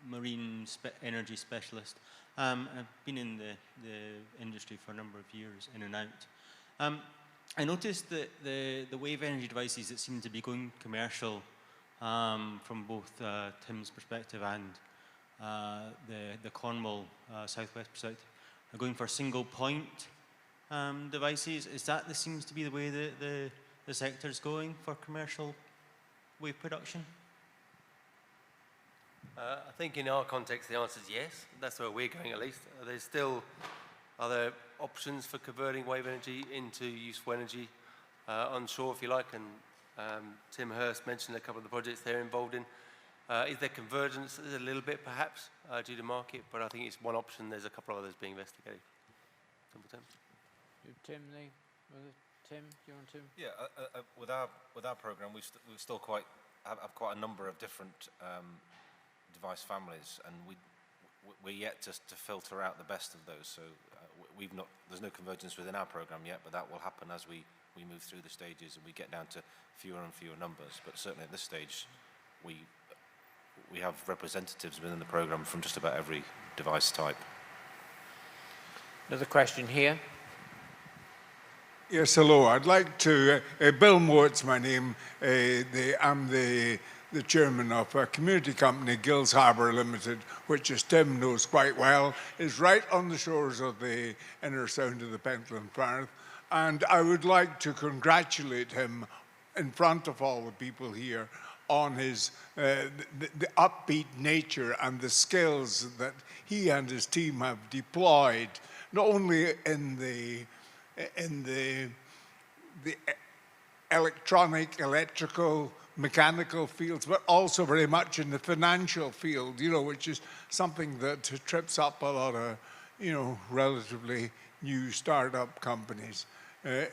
marine energy specialist. I've been in the industry for a number of years, in and out. I noticed that the wave energy devices that seem to be going commercial from both Tim's perspective and the Cornwall Southwest perspective are going for single point devices. Is that seems to be the way that the sector is going for commercial wave production? I think in our context, the answer is yes. That's where we're going, at least. There's still other options for converting wave energy into useful energy onshore, if you like, and Tim Hurst mentioned a couple of the projects they're involved in. Is there convergence? There's a little bit, perhaps, due to market, but I think it's one option. There's a couple of others being investigated. Tim? Tim, Tim, do you want to? Yeah, with our program, we've still have quite a number of different device families, and we're yet to filter out the best of those. So there's no convergence within our program yet, but that will happen as we move through the stages and we get down to fewer and fewer numbers. But certainly at this stage, we have representatives within the program from just about every device type. Another question here. Yes, hello. I'd like to, Bill Moat's my name. I'm the chairman of a community company, Gills Harbour Limited, which, as Tim knows quite well, is right on the shores of the inner sound of the Pentland Firth. And I would like to congratulate him in front of all the people here on his the upbeat nature and the skills that he and his team have deployed, not only in the electronic, electrical, mechanical fields, but also very much in the financial field, which is something that trips up a lot of, relatively new startup companies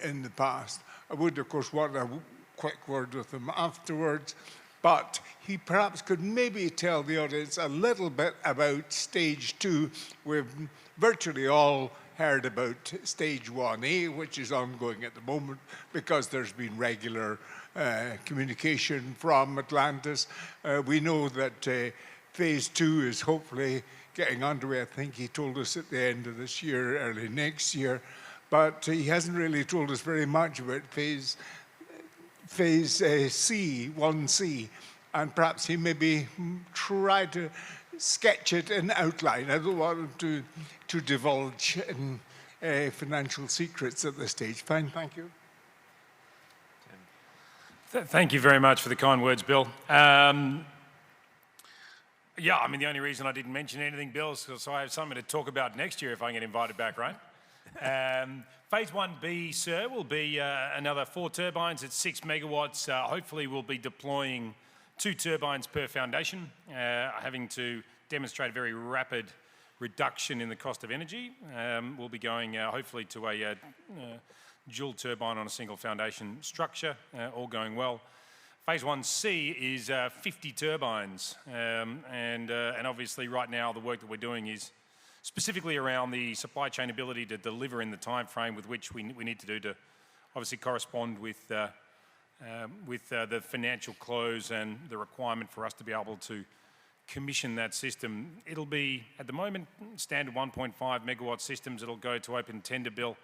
in the past. I would, of course, want a quick word with him afterwards, but he perhaps could maybe tell the audience a little bit about stage 2. We've virtually all heard about stage 1A, which is ongoing at the moment because there's been regular communication from Atlantis. We know that phase 2 is hopefully getting underway. I think he told us at the end of this year, early next year, but he hasn't really told us very much about phase C, 1C, and perhaps he maybe try to sketch it in outline. I don't want him to divulge financial secrets at this stage. Fine, thank you. Thank you very much for the kind words, Bill. Yeah, I mean, the only reason I didn't mention anything, Bill, is so I have something to talk about next year if I get invited back, right? Phase 1B, sir, will be another 4 turbines at 6 megawatts. Hopefully we'll be deploying 2 turbines per foundation, having to demonstrate a very rapid reduction in the cost of energy. We'll be going hopefully to a dual turbine on a single foundation structure, all going well. Phase 1C is 50 turbines, and obviously right now the work that we're doing is specifically around the supply chain ability to deliver in the time frame with which we need to do to obviously correspond with the financial close and the requirement for us to be able to commission that system. It'll be, at the moment, standard 1.5 megawatt systems. It'll go to open tender bill.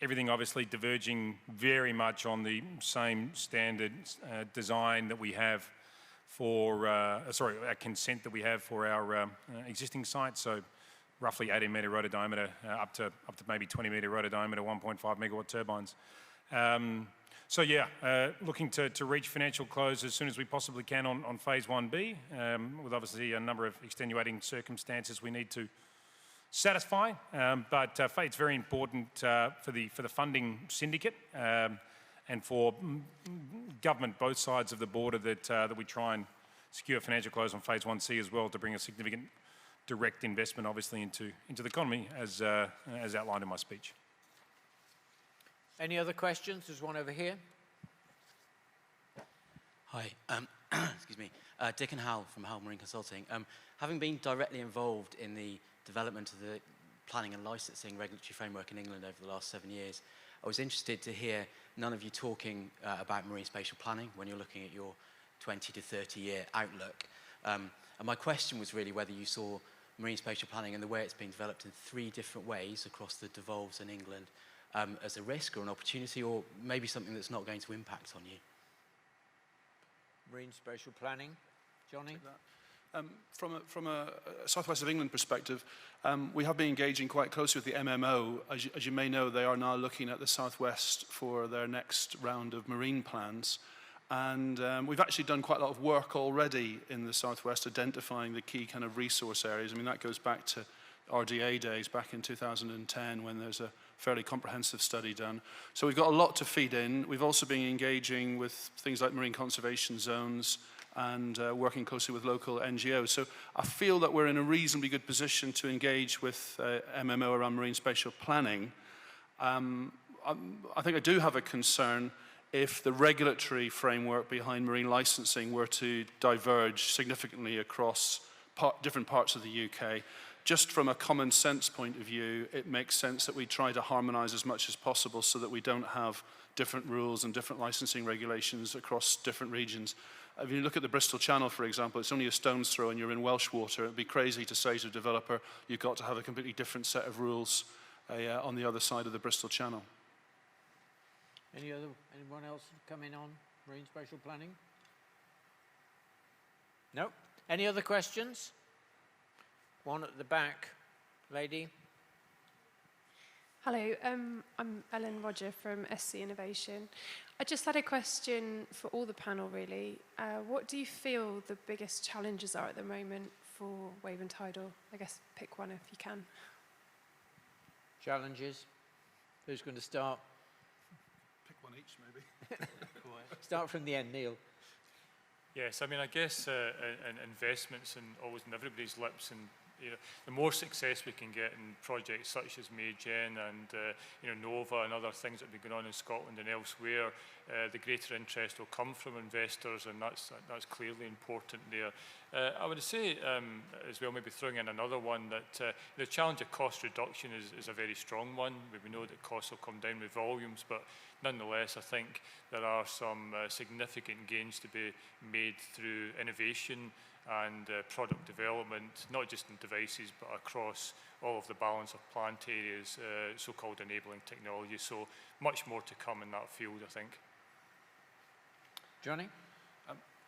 Everything obviously diverging very much on the same standard design that we have for, our consent that we have for our existing sites. So roughly 18 metre rotor diameter, up to maybe 20 metre rotor diameter, 1.5 megawatt turbines. So yeah, looking to reach financial close as soon as we possibly can on phase 1B, with obviously a number of extenuating circumstances we need to satisfy, but it's very important for the funding syndicate and for government, both sides of the border, that we try and secure financial close on phase 1C as well, to bring a significant direct investment obviously into the economy, as outlined in my speech. Any other questions? There's one over here. Hi, excuse me, Dick and Hal from Hal Marine Consulting. Having been directly involved in the development of the planning and licensing regulatory framework in England over the last 7 years, I was interested to hear none of you talking about marine spatial planning when you're looking at your 20 to 30 year outlook. And my question was really whether you saw marine spatial planning and the way it's being developed in 3 different ways across the devolves in England as a risk or an opportunity, or maybe something that's not going to impact on you. Marine spatial planning. Johnny? From a Southwest of England perspective, we have been engaging quite closely with the MMO. As you may know, they are now looking at the Southwest for their next round of marine plans. And we've actually done quite a lot of work already in the Southwest, identifying the key kind of resource areas. I mean, that goes back to RDA days back in 2010, when there's a fairly comprehensive study done. So we've got a lot to feed in. We've also been engaging with things like marine conservation zones and working closely with local NGOs. So I feel that we're in a reasonably good position to engage with MMO around marine spatial planning. I think I do have a concern if the regulatory framework behind marine licensing were to diverge significantly across different parts of the UK. Just from a common sense point of view, it makes sense that we try to harmonise as much as possible so that we don't have different rules and different licensing regulations across different regions. If you look at the Bristol Channel, for example, it's only a stone's throw and you're in Welsh water. It'd be crazy to say to a developer, you've got to have a completely different set of rules on the other side of the Bristol Channel. Anyone else coming on marine spatial planning? No? Any other questions? One at the back, lady. Hello, I'm Ellen Roger from SC Innovation. I just had a question for all the panel, really. What do you feel the biggest challenges are at the moment for Wave and Tidal? I guess pick one if you can. Challenges? Who's going to start? Pick one each, maybe. Start from the end, Neil. Yes, I mean, I guess investments and always in everybody's lips, and the more success we can get in projects such as MeyGen and Nova and other things that have been going on in Scotland and elsewhere, the greater interest will come from investors, and that's clearly important there. I would say as well, maybe throwing in another one, that the challenge of cost reduction is a very strong one. We know that costs will come down with volumes, but nonetheless, I think there are some significant gains to be made through innovation and product development, not just in devices, but across all of the balance of plant areas, so-called enabling technology. So much more to come in that field, I think. Johnny?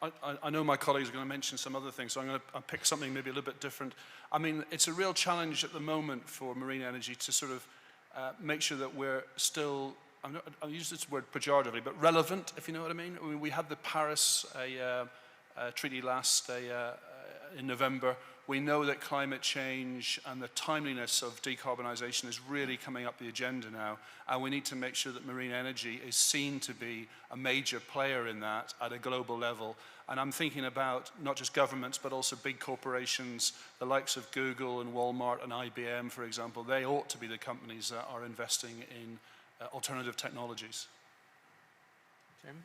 I know my colleagues are going to mention some other things, so I'm going to pick something maybe a little bit different. I mean, it's a real challenge at the moment for marine energy to sort of make sure that we're still, I'll use this word pejoratively, but relevant, if you know what I mean. We had the Paris treaty last in November, we know that climate change and the timeliness of decarbonisation is really coming up the agenda now, and we need to make sure that marine energy is seen to be a major player in that at a global level. And I'm thinking about not just governments, but also big corporations, the likes of Google and Walmart and IBM, for example. They ought to be the companies that are investing in alternative technologies. Jim?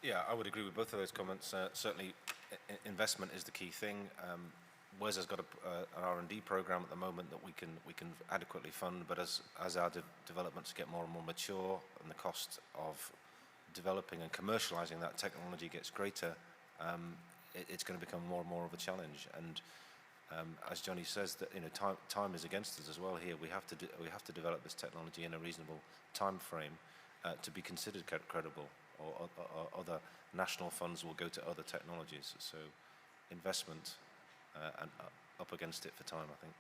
Yeah, I would agree with both of those comments. Certainly, investment is the key thing. WES has got an R&D program at the moment that we can adequately fund, but as our developments get more and more mature and the cost of developing and commercializing that technology gets greater, it's going to become more and more of a challenge. And as Johnny says, that time is against us as well here. We have to develop this technology in a reasonable time frame to be considered credible, or other national funds will go to other technologies. So investment and up against it for time, I think.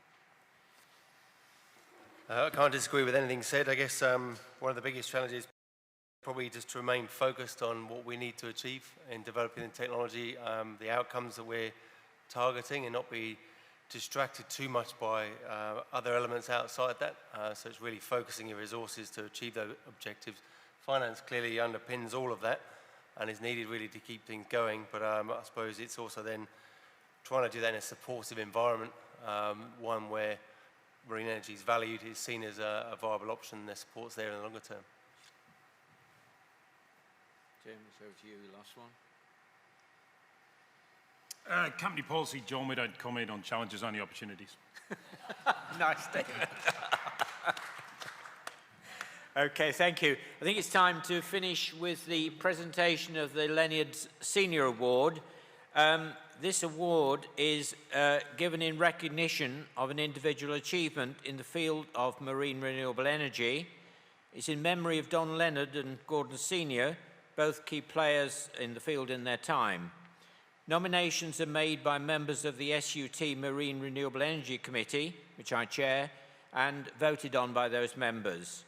I can't disagree with anything said. I guess one of the biggest challenges probably just to remain focused on what we need to achieve in developing the technology, the outcomes that we're targeting, and not be distracted too much by other elements outside that. So it's really focusing your resources to achieve those objectives. Finance clearly underpins all of that and is needed really to keep things going, but I suppose it's also then trying to do that in a supportive environment, one where marine energy is valued, is seen as a viable option, and their support's there in the longer term. Jim, it's over to you, the last one. Company policy, John, we don't comment on challenges, only opportunities. Nice statement. Okay, thank you. I think it's time to finish with the presentation of the Leonard's Senior Award. This award is given in recognition of an individual achievement in the field of marine renewable energy. It's in memory of Don Leonard and Gordon Senior, both key players in the field in their time. Nominations are made by members of the SUT Marine Renewable Energy Committee, which I chair, and voted on by those members.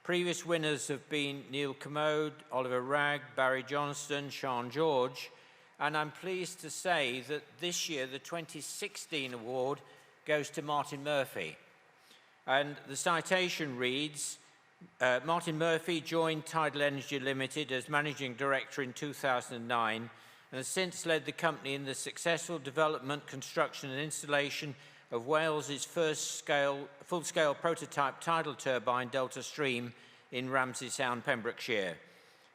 Previous winners have been Neil Commode, Oliver Ragg, Barry Johnston, Sean George, and I'm pleased to say that this year the 2016 award goes to Martin Murphy. And the citation reads, Martin Murphy joined Tidal Energy Limited as Managing Director in 2009 and has since led the company in the successful development, construction and installation of Wales's first full-scale prototype tidal turbine, Delta Stream, in Ramsey Sound, Pembrokeshire.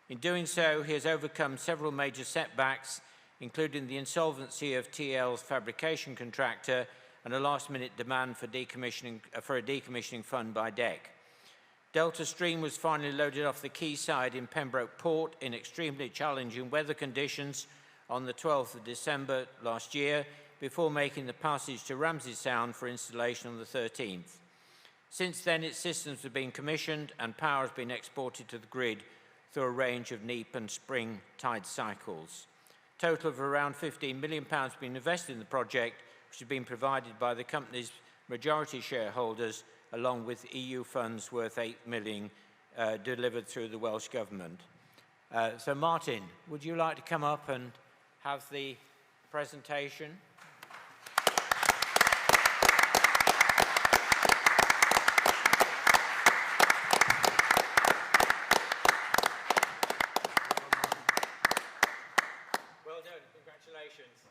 In doing so, he has overcome several major setbacks, including the insolvency of TL's fabrication contractor and a last-minute demand for a decommissioning fund by DEC. Delta Stream was finally loaded off the quayside in Pembroke Port in extremely challenging weather conditions on the 12th of December last year, before making the passage to Ramsey Sound for installation on the 13th. Since then, its systems have been commissioned and power has been exported to the grid through a range of neap and spring tide cycles. A total of around £15 million has been invested in the project, which has been provided by the company's majority shareholders, along with EU funds worth £8 million delivered through the Welsh Government. So Martin, would you like to come up and have the presentation? Well done, congratulations.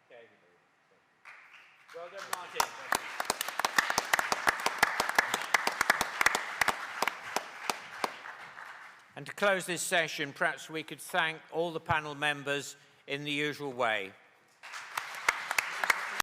Okay. Well done, Martin. And to close this session, perhaps we could thank all the panel members in the usual way.